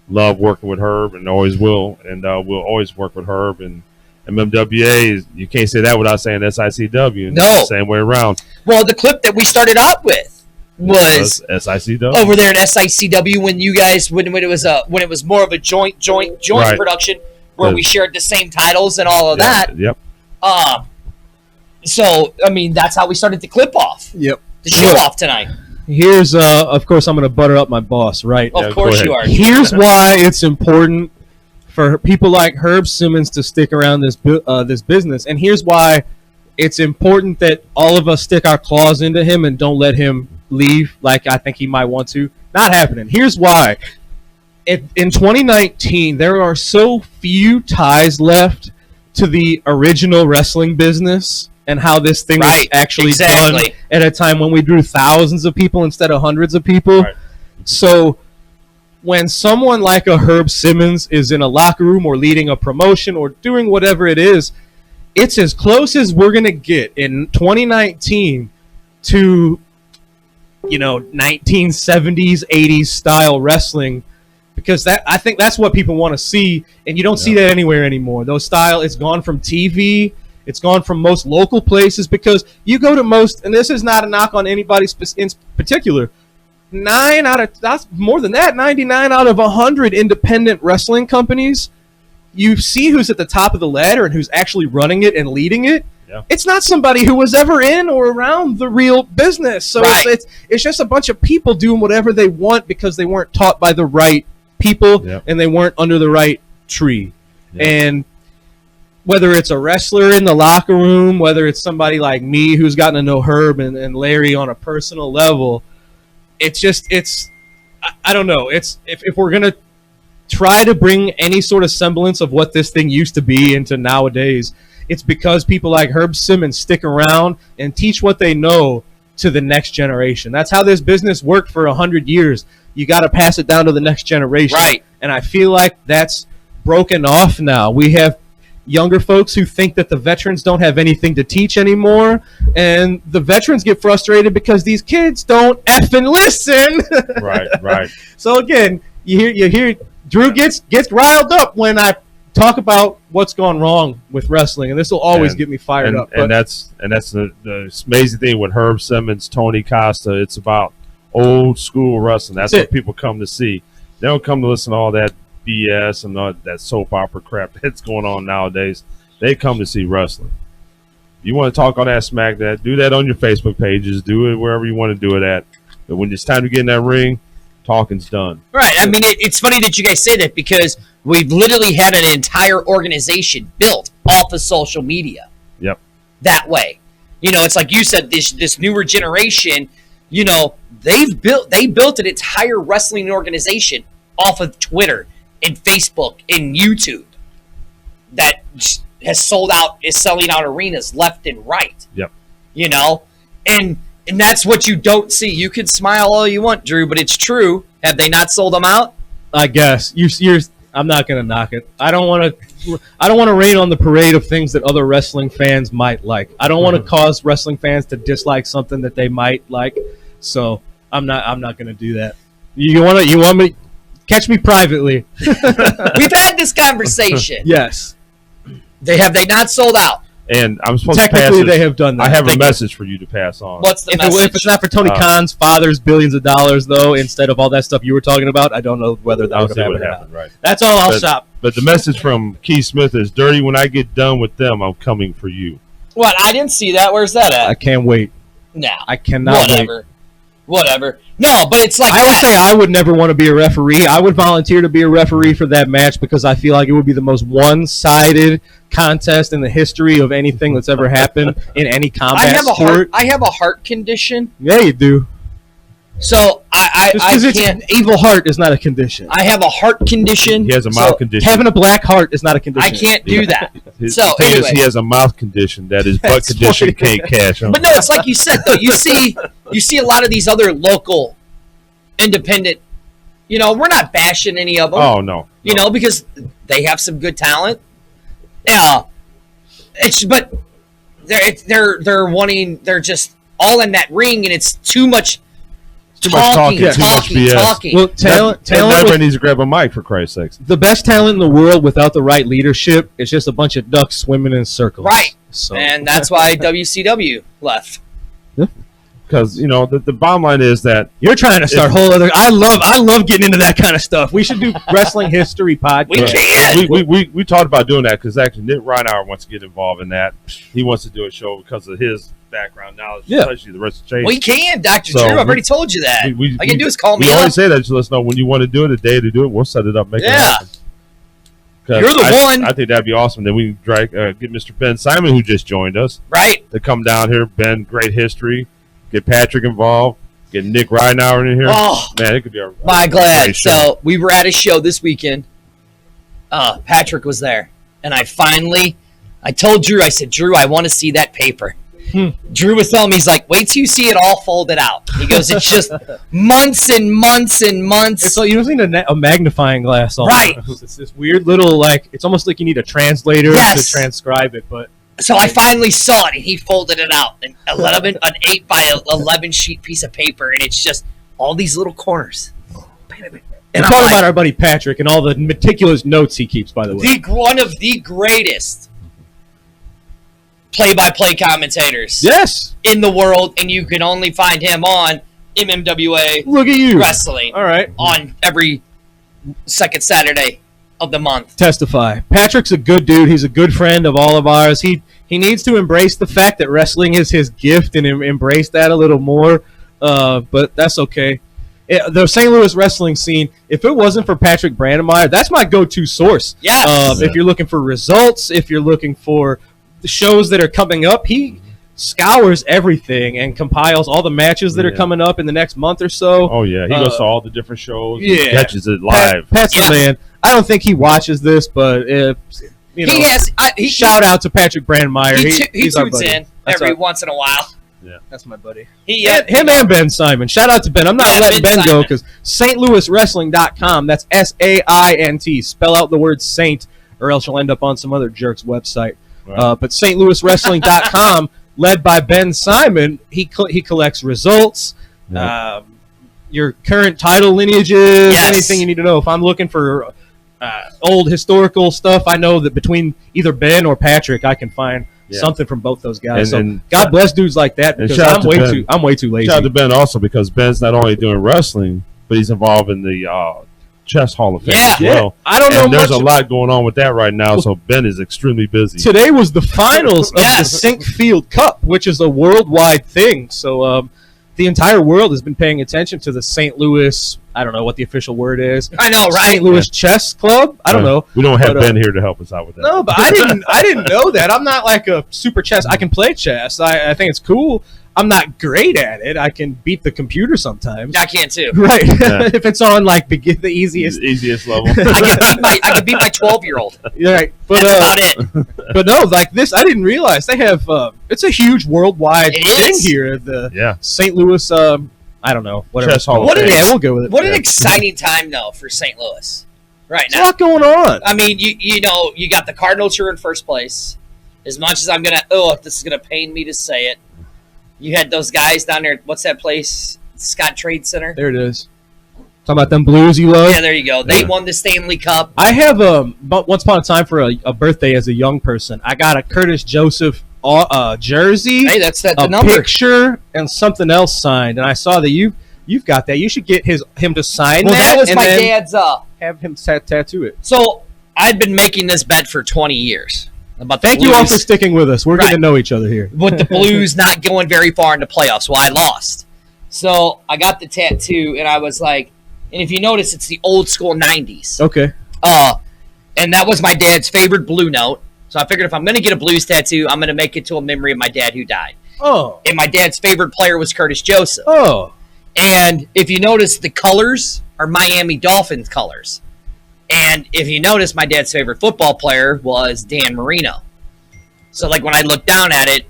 S3: Love working with Herb and always will, and we'll always work with Herb. And MMWA, you can't say that without saying SICW.
S2: No.
S3: Same way around.
S2: Well, the clip that we started out with was
S3: SICW
S2: over there at SICW when you guys when it was more of a joint
S3: Right.
S2: production where we shared the same titles and all of that.
S3: Yep.
S2: So I mean that's how we started the clip off.
S1: Yep.
S2: The show off tonight.
S1: Here's, of course, I'm going to butter up my boss, right?
S2: Of course you are.
S1: Here's why it's important for people like Herb Simmons to stick around this business, and here's why it's important that all of us stick our claws into him and don't let him leave like I think he might want to. Not happening. Here's why. In 2019, there are so few ties left to the original wrestling business and how this thing was actually done at a time when we drew thousands of people instead of hundreds of people.
S3: Right.
S1: So when someone like a Herb Simmons is in a locker room or leading a promotion or doing whatever it is, it's as close as we're going to get in 2019 to, 1970s, 80s style wrestling, because I think that's what people want to see, and you don't see that anywhere anymore. Those style, it's gone from TV. It's gone from most local places, because you go to most, and this is not a knock on anybody in particular, 99 out of 100 independent wrestling companies, you see who's at the top of the ladder and who's actually running it and leading it.
S3: Yeah.
S1: It's not somebody who was ever in or around the real business. So it's just a bunch of people doing whatever they want because they weren't taught by the right people and they weren't under the right tree. And whether it's a wrestler in the locker room, whether it's somebody like me who's gotten to know Herb and Larry on a personal level, I don't know. It's if we're going to try to bring any sort of semblance of what this thing used to be into nowadays, it's because people like Herb Simmons stick around and teach what they know to the next generation. That's how this business worked for 100 years. You got to pass it down to the next generation.
S2: Right.
S1: And I feel like that's broken off now. We have younger folks who think that the veterans don't have anything to teach anymore, and the veterans get frustrated because these kids don't effing listen.
S3: Right.
S1: So again, you hear Drew gets riled up when I talk about what's gone wrong with wrestling, and this will always get me fired up.
S3: And that's the amazing thing with Herb Simmons, Tony Costa. It's about old school wrestling. That's what people come to see. They don't come to listen to all that BS and all that soap opera crap that's going on nowadays. They come to see wrestling. You want to talk on that, smack that, do that on your Facebook pages, do it wherever you want to do it at. But when it's time to get in that ring, talking's done.
S2: Right. I mean, it's funny that you guys say that, because we've literally had an entire organization built off of social media.
S3: Yep.
S2: That way. It's like you said, this newer generation, they built an entire wrestling organization off of Twitter and Facebook and YouTube that is selling out arenas left and right.
S3: Yep.
S2: And that's what you don't see. You can smile all you want, Drew, but it's true. Have they not sold them out?
S1: I guess I'm not going to knock it. I don't want to rain on the parade of things that other wrestling fans might like. I don't want to cause wrestling fans to dislike something that they might like. So I'm not going to do that. You want me? Catch me privately.
S2: We've had this conversation.
S1: Yes.
S2: Have they not sold out?
S3: And I'm supposed to pass
S1: Technically, they have done that.
S3: I have a message for you to pass on.
S2: What's the message?
S1: If it's not for Tony Khan's father's billions of dollars, though, instead of all that stuff you were talking about, I don't know whether that would have happened.
S3: Right.
S1: That's all I'll stop.
S3: But the message from Keith Smith is, Dirty, when I get done with them, I'm coming for you.
S2: What? I didn't see that. Where's that at?
S1: I can't wait.
S2: No.
S1: I cannot wait.
S2: Whatever. No, but it's like
S1: I would say I would never want to be a referee. I would volunteer to be a referee for that match because I feel like it would be the most one-sided contest in the history of anything that's ever happened in any combat sport.
S2: I have a heart condition.
S1: Yeah, you do.
S2: So I can't.
S1: Evil heart is not a condition.
S2: I have a heart condition.
S3: He has a mouth condition.
S1: Having a black heart is not a condition.
S2: I can't do that.
S3: The thing
S2: anyway.
S3: is, he has a mouth condition that his butt condition can't cash on.
S2: But no, it's like you said though. You see a lot of these other local, independent. You know, we're not bashing any of them.
S3: Oh no.
S2: You know, because they have some good talent. Yeah, but they're wanting. They're just all in that ring, and it's too much.
S3: Too much talking.
S1: Well, talent
S3: never needs to grab a mic, for Christ's sakes.
S1: The best talent in the world without the right leadership is just a bunch of ducks swimming in circles.
S2: Right.
S1: So.
S2: And that's why WCW left.
S3: Because the bottom line is that
S1: you're trying to start whole other. I love getting into that kind of stuff. We should do wrestling history podcast.
S2: We can.
S3: We talked about doing that because actually Nick Reinauer wants to get involved in that. He wants to do a show because of his background knowledge, especially the rest of the change.
S2: We can, Dr. Drew. I've already told you that. All you can do is call me up.
S3: We always say that. Just let us know when you want to do it, a day to do it. We'll set it up, make it happen.
S2: You're the one.
S3: I think that'd be awesome. Then we can get Mr. Ben Simon, who just joined us,
S2: right,
S3: to come down here. Ben, great history. Get Patrick involved. Get Nick Reinauer in here.
S2: Oh,
S3: man, it could be a
S2: glad. So we were at a show this weekend. Patrick was there, and I told Drew, I said, Drew, I want to see that paper. Drew was telling me, he's like, wait till you see it all folded out. He goes, it's just months and months and months.
S1: It's like you don't need a magnifying glass on.
S2: Right.
S1: It's this weird little, it's almost like you need a translator to transcribe it. But
S2: so I finally saw it, and he folded it out. An 8 by 11 sheet piece of paper, and it's just all these little corners.
S1: And we're talking about our buddy Patrick and all the meticulous notes he keeps, by the way.
S2: One of the greatest play-by-play commentators in the world, and you can only find him on MMWA.
S1: Look at you.
S2: Wrestling.
S1: All right.
S2: On every second Saturday of the month.
S1: Testify. Patrick's a good dude. He's a good friend of all of ours. He needs to embrace the fact that wrestling is his gift and embrace that a little more, but that's okay. The St. Louis wrestling scene, if it wasn't for Patrick Brandemeier, that's my go-to source.
S2: Yes.
S1: If you're looking for results, if you're looking for the shows that are coming up, he scours everything and compiles all the matches that are coming up in the next month or so.
S3: Oh yeah, he goes to all the different shows.
S1: Yeah,
S3: and catches it live.
S1: Pat's the man. I don't think he watches this, but shout out to Patrick Brandemeier.
S2: He tunes in every once in a while.
S1: Yeah, that's my buddy.
S2: Him
S1: and Ben Simon. Shout out to Ben. I'm not letting Ben go because StLouisWrestling.com. That's SAINT. Spell out the word Saint, or else you'll end up on some other jerk's website. Right. But StLouisWrestling.com, led by Ben Simon, he collects results, your current title lineages, anything you need to know. If I'm looking for old historical stuff, I know that between either Ben or Patrick, I can find something from both those guys. God bless dudes like that because I'm way too lazy.
S3: Shout out to Ben also because Ben's not only doing wrestling, but he's involved in the Chess Hall of Fame as well.
S1: I don't know.
S3: There's a lot going on with that right now, so Ben is extremely busy.
S1: Today was the finals of the Sinkfield Cup, which is a worldwide thing. So the entire world has been paying attention to the St. Louis. I don't know what the official word is.
S2: I know, right?
S1: St. Louis Chess Club. I don't know.
S3: We don't have Ben here to help us out with that.
S1: No, but I didn't know that. I'm not like a super chess. I can play chess. I think it's cool. I'm not great at it. I can beat the computer sometimes.
S2: I can too.
S1: Right. Yeah. If it's on the easiest
S3: level.
S2: I can beat my 12-year-old.
S1: Right. But,
S2: that's about it.
S1: But no, like this, I didn't realize they have. It's a huge worldwide thing here. The St. Louis. I don't know. Whatever.
S3: Chess Hall.
S1: We'll go with it.
S2: What an exciting time though for St. Louis. Right now.
S1: There's a lot going on.
S2: I mean, you got the Cardinals who are in first place. As much as I'm gonna, this is gonna pain me to say it. You had those guys down there. What's that place? Scott Trade Center.
S1: There it is. Talking about them Blues you love.
S2: Yeah, there you go. They won the Stanley Cup.
S1: I have once upon a time for a birthday as a young person, I got a Curtis Joseph jersey.
S2: Hey, that's the
S1: a
S2: number.
S1: Picture and something else signed, and I saw that you've got that. You should get him to sign that.
S2: That was my dad's.
S1: Have him tattoo it.
S2: So I'd been making this bet for 20 years. About the
S1: Thank you all for sticking with us. We're
S2: Right.
S1: getting to know each other here.
S2: With the Blues not going very far in the playoffs, well, I lost. So I got the tattoo, and I was like, and if you notice, it's the old school 90s.
S1: Okay.
S2: And that was my dad's favorite Blue Note. So I figured if I'm going to get a Blues tattoo, I'm going to make it to a memory of my dad who died.
S1: Oh.
S2: And my dad's favorite player was Curtis Joseph.
S1: Oh.
S2: And if you notice, the colors are Miami Dolphins colors. And if you notice, my dad's favorite football player was Dan Marino. So, like, when I look down at it,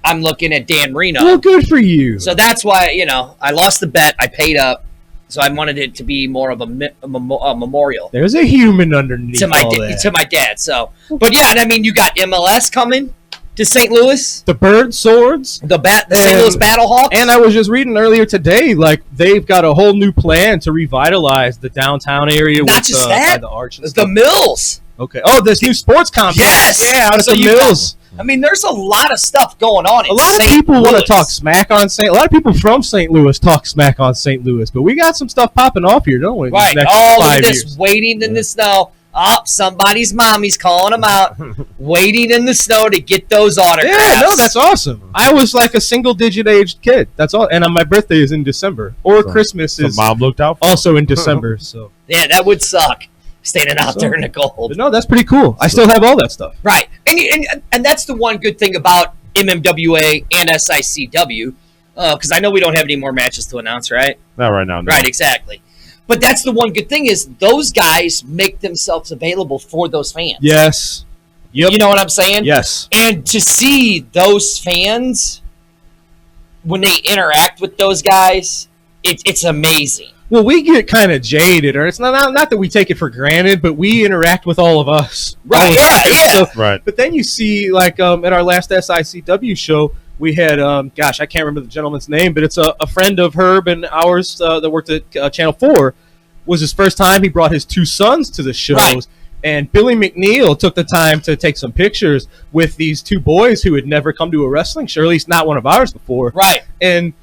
S2: I'm looking at Dan Marino.
S1: Well, good for you.
S2: So that's why, I lost the bet. I paid up. So I wanted it to be more of a memorial
S1: There's a human underneath
S2: to my
S1: all that.
S2: to my dad. So, but yeah, and I mean, you got MLS coming to St. Louis,
S1: The bird swords.
S2: the St. Louis Battlehawks,
S1: And I was just reading earlier today, like, they've got a whole new plan to revitalize the downtown area.
S2: Not
S1: with,
S2: just
S1: by
S2: that,
S1: the arch and
S2: the
S1: stuff.
S2: Mills.
S1: Okay. Oh, this new sports complex.
S2: Yes.
S1: Yeah, out at
S2: So
S1: the
S2: you've got-
S1: Mills.
S2: I mean, there's a lot of stuff going on. In
S1: A lot of
S2: St.
S1: people want
S2: Louis.
S1: to talk smack on St. A lot of people from St. Louis talk smack on St. Louis, but we got some stuff popping off here, don't we? in the
S2: Right.
S1: next
S2: Oh, look
S1: 5
S2: at this.
S1: years.
S2: Waiting in the snow. Oh, somebody's mommy's calling them out. Waiting in the snow to get those autographs.
S1: Yeah, no, that's awesome. I was like a single-digit aged kid. That's all. And my birthday is in December, or Christmas
S3: So
S1: is
S3: mom looked out for
S1: also in December. So,
S2: Yeah, that would suck. Standing out there in the cold.
S1: but no, that's pretty cool. I still have all that stuff.
S2: Right. And that's the one good thing about MMWA and SICW, because I know we don't have any more matches to announce, right?
S3: Not right now. No.
S2: Right, exactly. But that's the one good thing is those guys make themselves available for those fans.
S1: Yes. Yep.
S2: You know what I'm saying?
S1: Yes.
S2: And to see those fans, when they interact with those guys, it's amazing.
S1: Well, we get kind of jaded, or it's not that we take it for granted, but we interact with all of us.
S2: Right,
S1: all the
S2: yeah,
S1: time.
S2: yeah.
S1: So,
S3: Right.
S1: but then you see, like, at our last SICW show, we had, I can't remember the gentleman's name, but it's a friend of Herb and ours that worked at Channel 4. Was his first time. He brought his 2 sons to the shows.
S2: Right.
S1: And Billy McNeil took the time to take some pictures with these 2 boys who had never come to a wrestling show, or at least not one of ours before.
S2: Right.
S1: And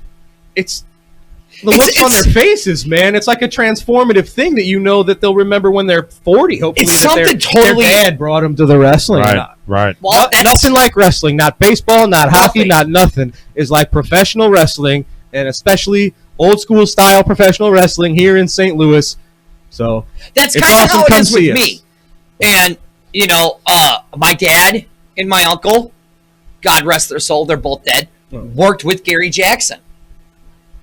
S1: it's the looks on their faces, man. It's like a transformative thing that you know that they'll remember when they're 40. Hopefully,
S2: It's
S1: that
S2: something totally-
S1: their dad brought them to the wrestling.
S3: Right. Right.
S2: Well, that's
S1: Nothing like wrestling, not baseball, not hockey,
S2: Nothing.
S1: not nothing, is like professional wrestling, and especially old school style professional wrestling here in St. Louis. So
S2: That's
S1: it's
S2: kind of
S1: awesome.
S2: how it
S1: Come
S2: is with
S1: see us.
S2: me. And, my dad and my uncle, God rest their soul, they're both dead, worked with Gary Jackson.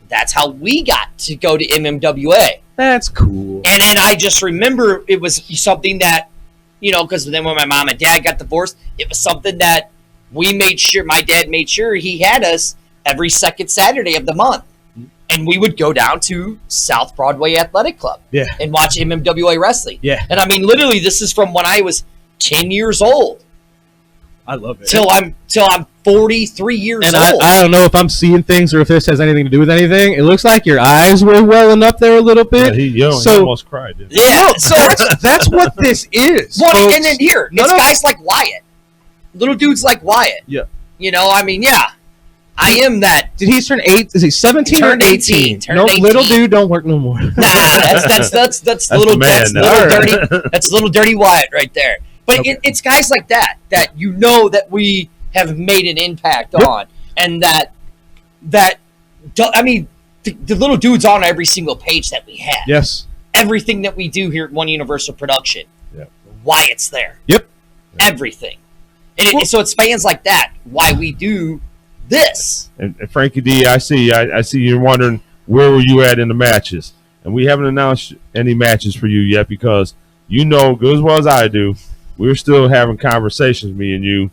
S2: That's how we got to go to MMWA.
S1: That's cool.
S2: And then I just remember it was something that, because then when my mom and dad got divorced, it was something that my dad made sure he had us every second Saturday of the month. And we would go down to South Broadway Athletic Club and watch MMWA wrestling.
S1: Yeah.
S2: And I mean, literally, this is from when I was 10 years old
S1: I love it.
S2: till I'm 43 years
S1: And
S2: old.
S1: I don't know if I'm seeing things or if this has anything to do with anything. It looks like your eyes were welling up there a little
S3: Yeah,
S1: bit.
S3: he almost cried. Didn't he?
S2: yeah. So
S1: That's what this is.
S2: well,
S1: folks.
S2: and then here,
S1: None
S2: it's
S1: of-
S2: guys like Wyatt, little dudes like Wyatt.
S1: Yeah.
S2: I am that.
S1: Did he turn 8? Is he 17
S2: Turned
S1: or
S2: 18.
S1: 18?
S2: Turned
S1: No,
S2: 18.
S1: little dude don't work no more.
S2: Nah, that's little
S3: the man
S2: that's
S3: now.
S2: little
S1: All right.
S2: dirty that's little dirty Wyatt right there. But
S1: Okay.
S2: it's guys like that that we have made an impact on, and the little dudes on every single page that we have.
S1: Yes.
S2: Everything that we do here at One Universal Production,
S3: Yep.
S2: Wyatt's there.
S1: Yep.
S2: Everything. And so it's fans like that why we do this.
S3: And Frankie D, I see you're wondering where were you at in the matches, and we haven't announced any matches for you yet because good as well as I do, we're still having conversations, me and you.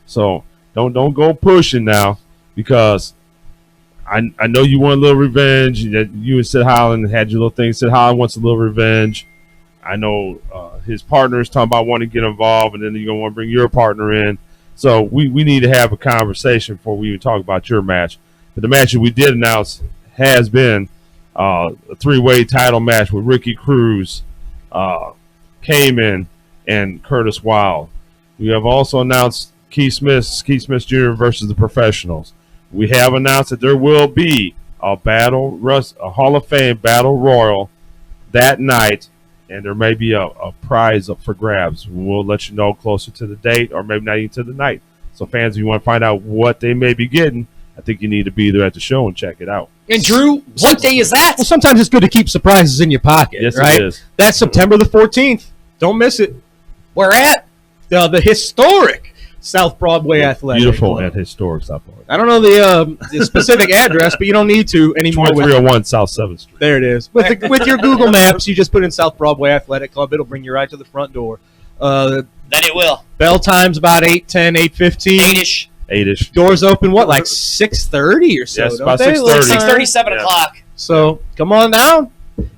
S3: So don't go pushing now because I know you want a little revenge. That you and Sid Holland had your little thing. Sid Holland wants a little revenge. I know his partner is talking about wanting to get involved, and then you're gonna want to bring your partner in. So we need to have a conversation before we even talk about your match. But the match that we did announce has been a 3-way title match with Ricky Cruz, Cayman, and Curtis Wilde. We have also announced Keith Smith Jr. versus the Professionals. We have announced that there will be a Hall of Fame Battle Royal that night and there may be a prize up for grabs. We'll let you know closer to the date, or maybe not even to the night. So fans, if you want to find out what they may be getting, I think you need to be there at the show and check it out.
S2: And Drew, what day is that?
S1: Well, sometimes it's good to keep surprises in your pocket,
S3: Yes,
S1: right?
S3: it is.
S1: That's September the 14th. Don't miss it.
S2: Where at?
S1: The historic South Broadway Athletic
S3: Beautiful
S1: Club.
S3: and historic South Broadway.
S1: I don't know the specific address, but you don't need to anymore.
S3: 2301 South 7th Street.
S1: There it is. With your Google Maps, you just put in South Broadway Athletic Club. It'll bring you right to the front door.
S2: That it will.
S1: Bell time's about 8:10, 8:15.
S2: 8-ish.
S3: 8-ish.
S1: Doors open, what, like 6:30 or so?
S3: Yes,
S1: don't
S3: about
S1: they?
S3: 6:30.
S2: 6:30, 7
S3: Yeah.
S2: o'clock.
S1: So come on down.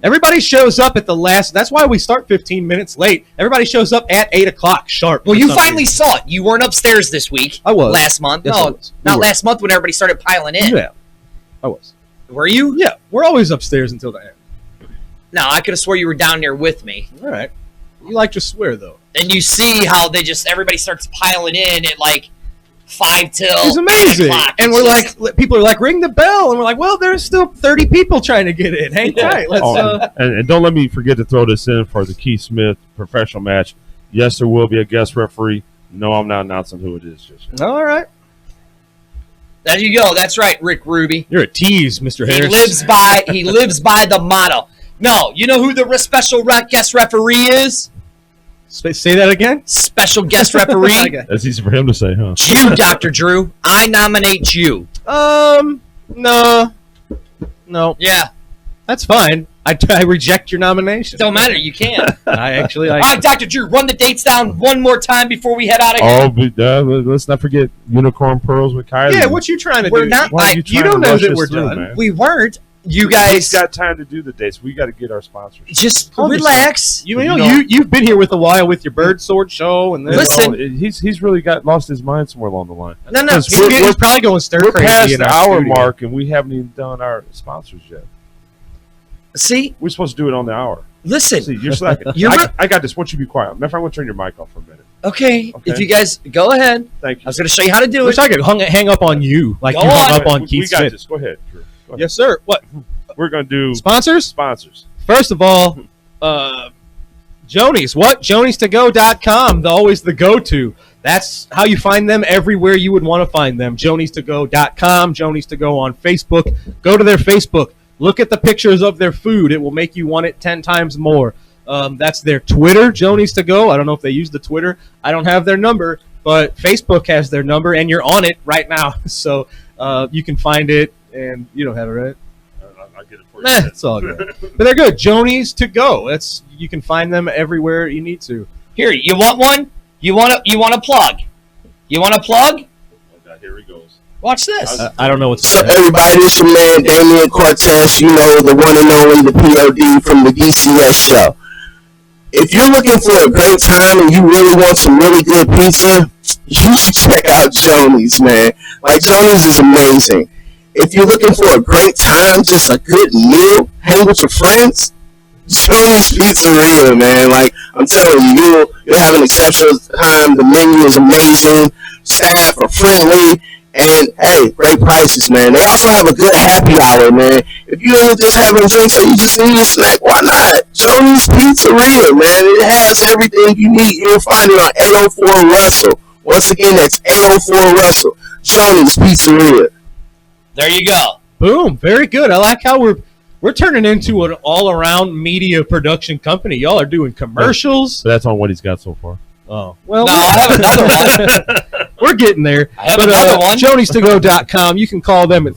S1: Everybody shows up at the last. That's why we start 15 minutes late. Everybody shows up at 8 o'clock sharp.
S2: Well,
S1: for
S2: you
S1: some
S2: finally
S1: reason.
S2: saw it. You weren't upstairs this week.
S1: I was.
S2: Last month.
S1: Yes, I
S2: No,
S1: was.
S2: not
S1: We were.
S2: last month when everybody started piling in.
S1: Yeah, I was.
S2: Were you?
S1: Yeah, we're always upstairs until the end.
S2: No, I could have swore you were down there with me.
S1: All right. You like to swear, though.
S2: And you see how everybody starts piling in at like 5 till
S1: It's
S2: 8
S1: amazing.
S2: o'clock.
S1: And
S2: It's
S1: we're
S2: just-
S1: like, people are like, ring the bell. And we're like, well, there's still 30 people trying to get in. Hang tight. Let's,
S3: And don't let me forget to throw this in for the Keith Smith professional match. Yes, there will be a guest referee. No, I'm not announcing who it is just yet.
S1: all right.
S2: there you go. That's right, Rick Ruby.
S1: You're a tease, Mr.
S2: He
S1: Harris.
S2: lives by the motto. No, you know who the special guest referee is?
S1: Say that again?
S2: Special guest referee?
S1: Okay.
S3: That's easy for him to say, huh?
S2: You, Dr. Drew. I nominate you.
S1: No.
S2: Yeah.
S1: That's fine. I reject your nomination.
S2: Don't matter. You can.
S1: I actually
S2: All right, Dr. Drew, run the dates down one more time before we head out of here.
S3: Oh, but, let's not forget Unicorn Pearls with Kylie.
S1: Yeah, what you trying to
S2: We're
S1: do?
S2: not-
S3: Why are you,
S1: you
S3: trying
S1: don't
S3: to
S1: know
S3: rush
S1: that
S3: us
S1: we're
S3: through,
S1: done.
S3: man?
S2: We weren't. You
S3: We've
S2: guys
S3: got time to do the dates. We got to get our sponsors.
S2: just
S1: Calm
S2: relax.
S1: You've been here with a while with your bird sword show and then
S2: Listen.
S3: He's really lost his mind somewhere along the line.
S2: No.
S3: Because
S1: he's probably going stir
S3: We're
S1: crazy
S3: past
S1: in
S3: the
S1: our
S3: hour
S1: studio.
S3: mark, and we haven't even done our sponsors yet.
S2: See,
S3: We're supposed to do it on the hour.
S2: listen.
S3: See, you're slacking.
S2: You're
S3: I got this. Why don't you be quiet? Matter of fact, I want to turn your mic off for a minute.
S2: Okay,
S3: Okay.
S2: if you guys go ahead.
S3: Thank
S2: I
S3: you.
S2: was going to show you how to do
S1: Wish
S2: it.
S1: I could hang up on you like
S2: Go
S1: you hung
S2: on.
S1: up on
S3: we
S1: Keith
S3: got
S1: Smith.
S3: this. Go ahead, Drew. Go ahead.
S1: Yes, sir. What?
S3: We're going to do
S1: Sponsors?
S3: sponsors.
S1: First of all, Jonies. What? JoniesToGo.com. Always the go-to. That's how you find them everywhere you would want to find them. JoniesToGo.com. Jonies to Go on Facebook. Go to their Facebook. Look at the pictures of their food. It will make you want it 10 times more. That's their Twitter, Jonies to Go. I don't know if they use the Twitter. I don't have their number, but Facebook has their number, and you're on it right now. So you can find it, and you don't have it, right?
S3: I'll get it for you.
S1: Nah, it's all good. But they're good. Jonies to Go. You can find them everywhere you need to.
S2: Here, you want one? You want a plug? You want a plug?
S3: Okay, here he goes.
S2: Watch this.
S1: I don't know what's
S5: What's up, everybody? It's your man, Damian Cortez, you know, the one and only, the POD from the DCS show. If you're looking for a great time and you really want some really good pizza, you should check out Jonies, man. Like, Jonies is amazing. If you're looking for a great time, just a good meal, hang with your friends, Jonies Pizzeria, man. Like, I'm telling you, you'll have an exceptional time. The menu is amazing. Staff are friendly. And, hey, great prices, man. They also have a good happy hour, man. If you're just having drinks or you just need a snack, why not? Jonies Pizzeria, man. It has everything you need. You'll find it on 804 Russell. Once again, that's 804 Russell. Jonies Pizzeria.
S2: There you go.
S1: Boom. Very good. I like how we're turning into an all-around media production company. Y'all are doing commercials.
S3: So that's on what he's got so far.
S1: Oh, well,
S2: No, I have another one.
S1: we're getting there.
S2: I have
S1: But
S2: another one.
S1: JoniesToGo.com. You can call them at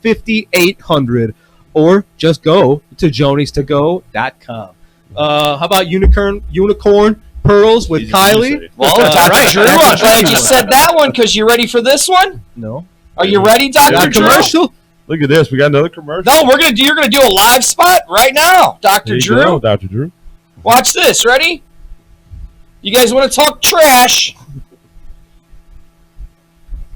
S1: 314-865-5800 or just go to JoniesToGo.com. How about Unicorn Pearls with
S3: Easy to
S1: Kylie?
S3: say.
S2: Well,
S1: All
S2: Dr.
S1: right.
S2: Drew, I'm glad you said that one because you ready for this one?
S1: No.
S2: Are you ready, Dr.
S1: Got a
S2: Drew?
S1: commercial?
S3: Look at this. We got another commercial.
S2: No, you're gonna do a live spot right now,
S3: There
S2: Dr.
S3: you
S2: Drew.
S3: go, Dr. Drew.
S2: Watch this. Ready? You guys want to talk trash?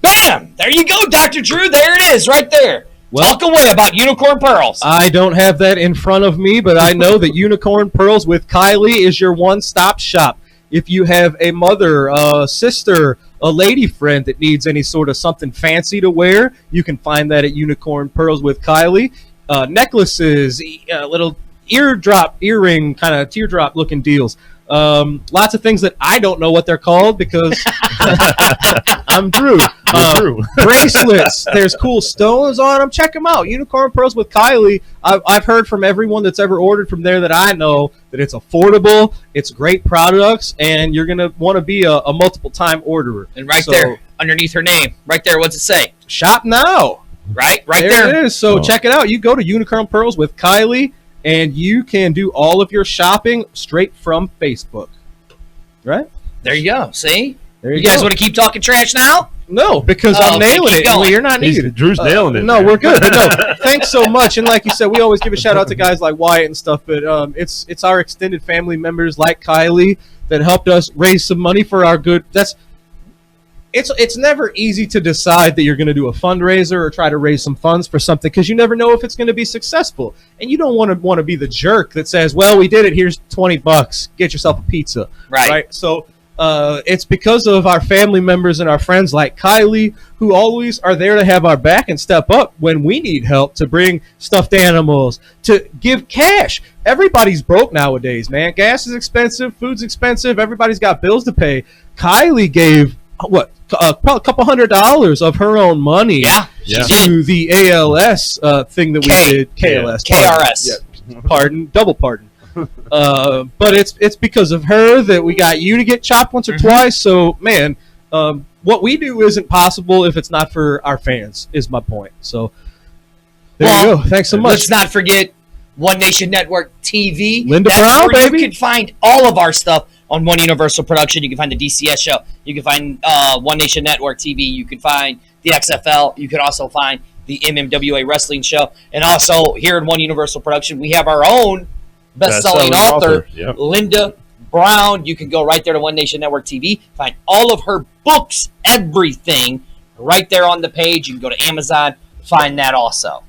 S2: Bam! There you go, Dr. Drew. There it is, right there.
S1: Well-
S2: Talk away about Unicorn Pearls.
S1: I don't have that in front of me, but I know that Unicorn Pearls with Kylie is your one-stop shop. If you have a mother, a sister, a lady friend that needs any sort of something fancy to wear, you can find that at Unicorn Pearls with Kylie. Necklaces, little earring, kind of teardrop looking deals. Lots of things that I don't know what they're called because I'm Drew. Bracelets. There's cool stones on them. Check them out. Unicorn Pearls with Kylie. I've heard from everyone that's ever ordered from there that I know that it's affordable, it's great products, and you're going to want to be a multiple time orderer.
S2: And there, underneath her name, right there, what's it say?
S1: Shop now.
S2: Right there.
S1: It is. So check it out. You go to Unicorn Pearls with Kylie, and you can do all of your shopping straight from Facebook. Right?
S2: There you go. See?
S1: There
S2: you guys want to keep talking trash now?
S1: No, because I'm nailing it. Well, you're not needed.
S3: Drew's nailing it.
S1: No, we're good. But no, thanks so much. And like you said, we always give a shout out to guys like Wyatt and stuff. But it's our extended family members like Kylie that helped us raise some money for our good. It's never easy to decide that you're going to do a fundraiser or try to raise some funds for something because you never know if it's going to be successful. And you don't want to be the jerk that says, well, we did it. Here's $20. Get yourself a pizza. Right? So it's because of our family members and our friends like Kylie who always are there to have our back and step up when we need help, to bring stuffed animals, to give cash. Everybody's broke nowadays, man. Gas is expensive. Food's expensive. Everybody's got bills to pay. Kylie gave a couple $100 of her own money to the ALS thing that we did. KLS.
S2: KRS.
S1: Pardon. Double pardon. But it's because of her that we got you to get chopped once or twice. So, man, what we do isn't possible if it's not for our fans, is my point. So, there you go. Thanks so much.
S2: Let's not forget One Nation Network TV.
S1: Linda Brown, baby.
S2: You can find all of our stuff on One Universal Production. You can find the DCS show. You can find One Nation Network TV. You can find the XFL. You can also find the MMWA Wrestling show. And also, here at One Universal Production, we have our own best-selling author, Linda Brown. You can go right there to One Nation Network TV, find all of her books, everything, right there on the page. You can go to Amazon, find that also.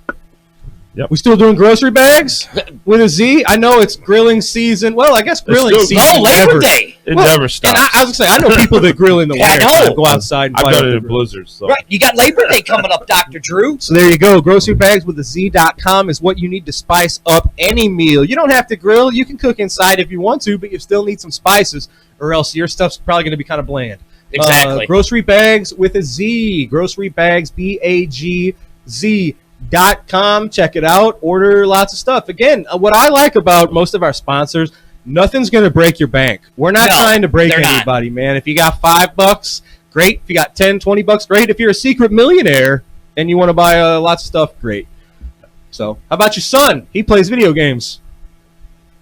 S1: Yep. We still doing grocery bags with a Z? I know it's grilling season. Well, I guess grilling season.
S2: Labor Day.
S3: It never stops.
S1: And I was going to say, I know people that grill in the winter.
S2: I know.
S1: Go outside and
S3: I've done it in blizzards. So.
S2: Right. You got Labor Day coming up, Dr. Drew.
S1: So there you go. Grocery bags with a Z.com is what you need to spice up any meal. You don't have to grill. You can cook inside if you want to, but you still need some spices, or else your stuff's probably going to be kind of bland.
S2: Exactly.
S1: Grocery bags with a Z. Grocery bags, BAGZ. .com. Check it out. Order lots of stuff. Again, what I like about most of our sponsors, nothing's going to break your bank. We're not trying to break anybody, man. If you got $5, great. If you got $10, $20, great. If you're a secret millionaire and you want to buy lots of stuff, great. So, how about your son? He plays video games.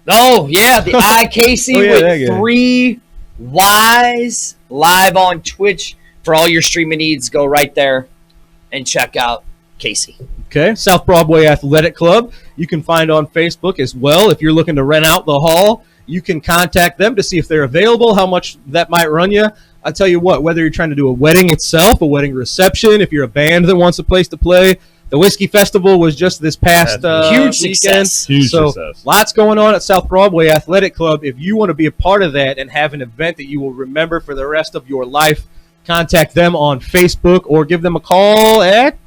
S2: Oh, yeah. The iCasey with 3 Ys live on Twitch. For all your streaming needs, go right there and check out Casey.
S1: Okay, South Broadway Athletic Club. You can find on Facebook as well. If you're looking to rent out the hall, you can contact them to see if they're available, how much that might run you. I'll tell you what, whether you're trying to do a wedding itself, a wedding reception, if you're a band that wants a place to play. The Whiskey Festival was just this past
S2: huge
S1: weekend.
S2: Success.
S3: Huge success.
S1: Lots going on at South Broadway Athletic Club. If you want to be a part of that and have an event that you will remember for the rest of your life, contact them on Facebook or give them a call at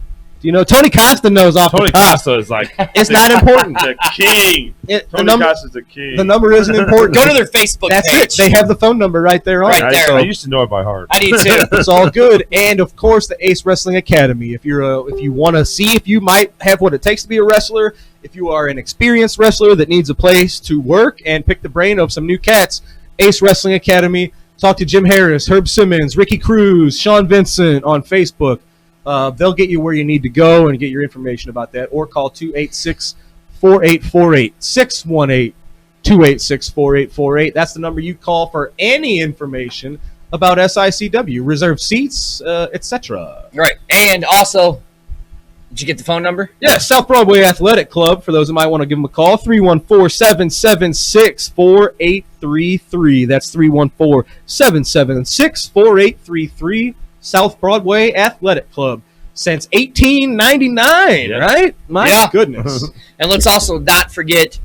S1: Tony Costa knows off
S3: Tony
S1: the top.
S3: Costa is like
S1: it's not important.
S3: The king. Tony Costa's the king.
S1: The number isn't important.
S2: Go to their Facebook
S1: That's
S2: page.
S1: It. They have the phone number right there on it.
S2: there.
S3: I used to know it by heart.
S2: I need to.
S1: It's all good. And of course, the Ace Wrestling Academy. If you want to see if you might have what it takes to be a wrestler, if you are an experienced wrestler that needs a place to work and pick the brain of some new cats, Ace Wrestling Academy. Talk to Jim Harris, Herb Simmons, Ricky Cruz, Sean Vincent on Facebook. They'll get you where you need to go and get your information about that, or call 286-4848, 618-286-4848. That's the number you call for any information about SICW, reserved seats, etc.
S2: Right. And also, did you get the phone number?
S1: Yeah, South Broadway Athletic Club, for those who might want to give them a call, 314-776-4833. That's 314-776-4833. South Broadway Athletic Club since 1899, right? My goodness.
S2: And let's also not forget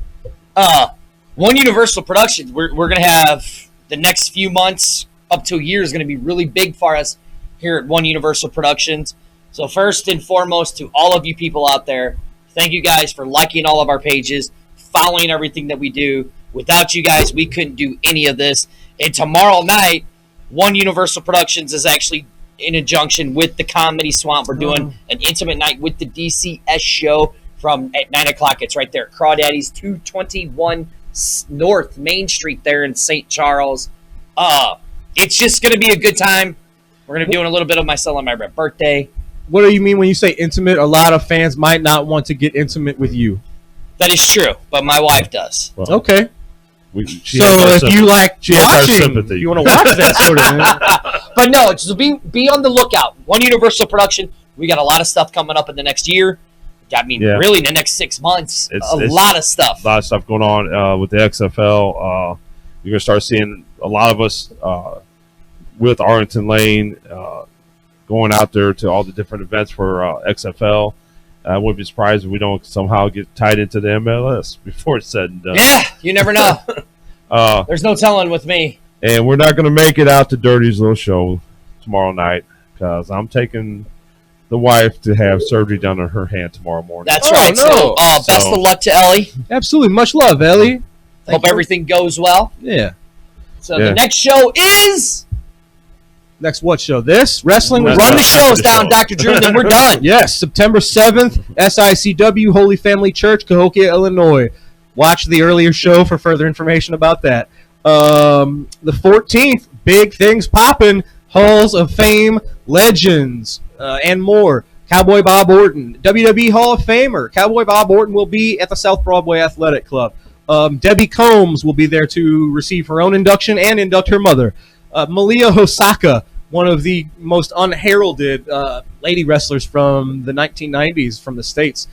S2: One Universal Productions. We're going to have the next few months up to a year is going to be really big for us here at One Universal Productions. So first and foremost, to all of you people out there, thank you guys for liking all of our pages, following everything that we do. Without you guys, we couldn't do any of this. And tomorrow night, One Universal Productions is actually in conjunction with the Comedy Swamp. We're doing an intimate night with the DCS show at 9 o'clock. It's right there at Crawdaddy's, 221 North Main Street there in St. Charles. It's just going to be a good time. We're going to be doing a little bit of my celebrating my birthday.
S1: What do you mean when you say intimate? A lot of fans might not want to get intimate with you.
S2: That is true, but my wife does.
S3: Well,
S1: okay.
S3: So
S1: if you like watching, you want to watch that sort of thing.
S2: But no, just be on the lookout. One Universal Production. We got a lot of stuff coming up in the next year. I mean, really, in the next 6 months, a lot of stuff.
S3: A lot of stuff going on with the XFL. You're going to start seeing a lot of us with Arlington Lane going out there to all the different events for XFL. I wouldn't be surprised if we don't somehow get tied into the MLS before it's said and done.
S2: Yeah, you never know. There's no telling with me.
S3: And we're not going to make it out to Dirty's little show tomorrow night because I'm taking the wife to have surgery done on her hand tomorrow morning.
S2: That's right. No. So, best of luck to Ellie.
S1: Absolutely. Much love, Ellie.
S2: Hope everything goes well.
S1: Yeah.
S2: So the next show is...
S1: Next what show? This? Wrestling?
S2: Run the shows down, Dr. Drew, and then we're done.
S1: Yes, September 7th, SICW, Holy Family Church, Cahokia, Illinois. Watch the earlier show for further information about that. The 14th, big things popping, Halls of Fame, Legends, and more. Cowboy Bob Orton, WWE Hall of Famer. Cowboy Bob Orton will be at the South Broadway Athletic Club. Debbie Combs will be there to receive her own induction and induct her mother. Malia Hosaka, one of the most unheralded lady wrestlers from the 1990s from the States.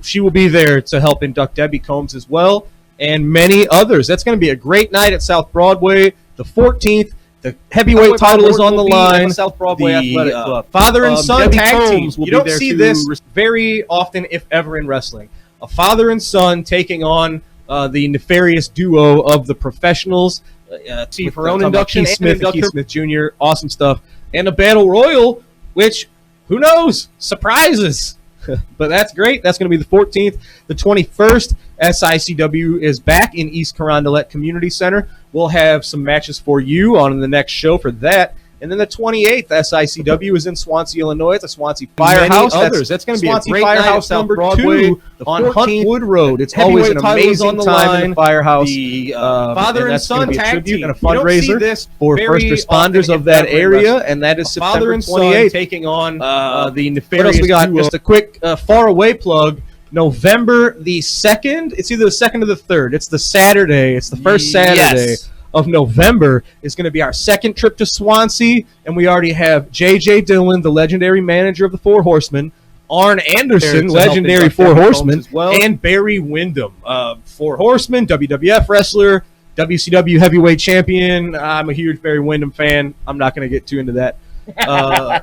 S1: She will be there to help induct Debbie Combs as well, and many others. That's going to be a great night at South Broadway. The 14th, the heavyweight title is on the line. South Broadway Athletic Club. Father and son tag teams. You don't see this very often, if ever, in wrestling. A father and son taking on the nefarious duo of the professionals. With her own induction, Keith Smith Jr., awesome stuff. And a battle royal, which, who knows, surprises. But that's great. That's going to be the 14th. The 21st, SICW is back in East Carondelet Community Center. We'll have some matches for you on the next show for that. And then the 28th, SICW is in Swansea, Illinois. It's a Swansea Firehouse. That's going to be a great Firehouse night number Broadway, 2 on Huntwood Road. It's always an amazing time in the Firehouse. The father and son tag team and a fundraiser for first responders of that area, and that is September 28th. Taking on the nefarious. What else we got? Just a quick far-away plug. November the 2nd. It's either the 2nd or the 3rd. It's the Saturday. It's the first Saturday of November is going to be our second trip to Swansea, and we already have J.J. Dillon, the legendary manager of the Four Horsemen, Arn Anderson, legendary Four Horsemen, and Barry Windham, Four Horsemen, WWF wrestler, WCW heavyweight champion. I'm a huge Barry Windham fan. I'm not going to get too into that.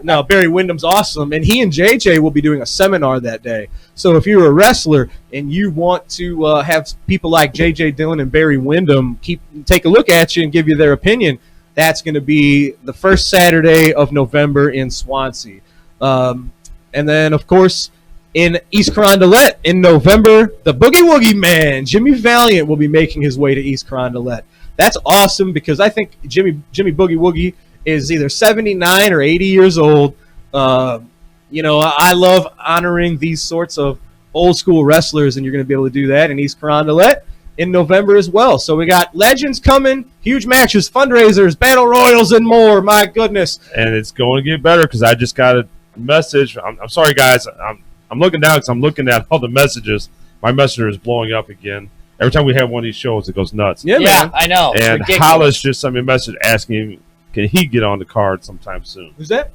S1: No, Barry Windham's awesome, and he and JJ will be doing a seminar that day. So if you're a wrestler and you want to have people like JJ Dillon and Barry Windham take a look at you and give you their opinion, that's going to be the first Saturday of November in Swansea. And then, of course, in East Carondelet in November, the Boogie Woogie Man, Jimmy Valiant, will be making his way to East Carondelet. That's awesome because I think Jimmy Boogie Woogie is either 79 or 80 years old. I love honoring these sorts of old school wrestlers, and you're going to be able to do that in East Carondelet in November as well. So we got legends coming, huge matches, fundraisers, battle royals, and more. My goodness.
S3: And it's going to get better because I just got a message. I'm sorry, guys. I'm looking down because I'm looking at all the messages. My messenger is blowing up again. Every time we have one of these shows, it goes nuts.
S2: Yeah, man. I know.
S3: And Hollis just sent me a message asking, can he get on the card sometime soon?
S1: Who's that?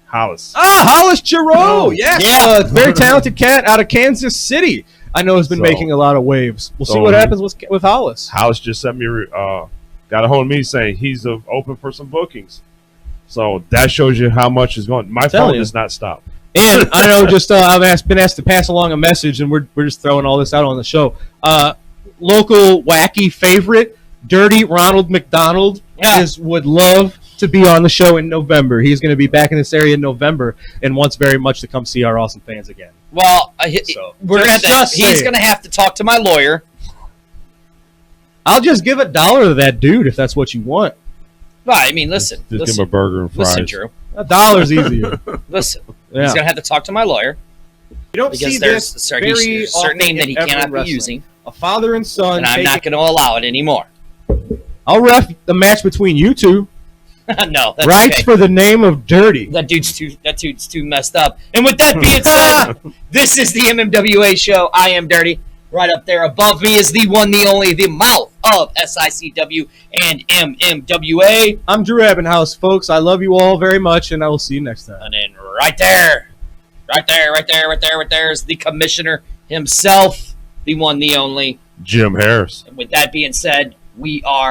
S3: Hollis.
S1: Hollis Giroux. Yes. Yeah. Very talented cat out of Kansas City. I know has been making a lot of waves. We'll see what happens with Hollis.
S3: Hollis just sent me, got a hold of me saying he's open for some bookings. So that shows you how much is going. My phone does not stop.
S1: And I know I've been asked to pass along a message, and we're just throwing all this out on the show. Local wacky favorite, Dirty Ronald McDonald would love to be on the show in November. He's going to be back in this area in November and wants very much to come see our awesome fans again.
S2: Well,
S1: So,
S2: he's going to have to talk to my lawyer.
S1: I'll just give $1 to that dude if that's what you want.
S2: Well, I mean, listen.
S3: Just give him a burger and fries.
S2: Listen, Drew.
S1: $1's easier.
S2: Listen.
S1: Yeah.
S2: He's going to have to talk to my lawyer.
S1: You don't see
S2: Because
S1: this
S2: there's a
S1: very
S2: certain name that he
S1: often in
S2: cannot be
S1: wrestling.
S2: using.
S1: A father and son.
S2: And I'm not going to allow it anymore.
S1: I'll ref the match between you two.
S2: No, that's
S1: Right
S2: okay.
S1: for the name of Dirty.
S2: That dude's too messed up. And with that being said, this is the MMWA show. I am Dirty. Right up there above me is the one, the only, the mouth of SICW and MMWA.
S1: I'm Drew Ebenhouse, folks. I love you all very much, and I will see you next time.
S2: And then right there is the commissioner himself, the one, the only.
S3: Jim Harris.
S2: And with that being said, we are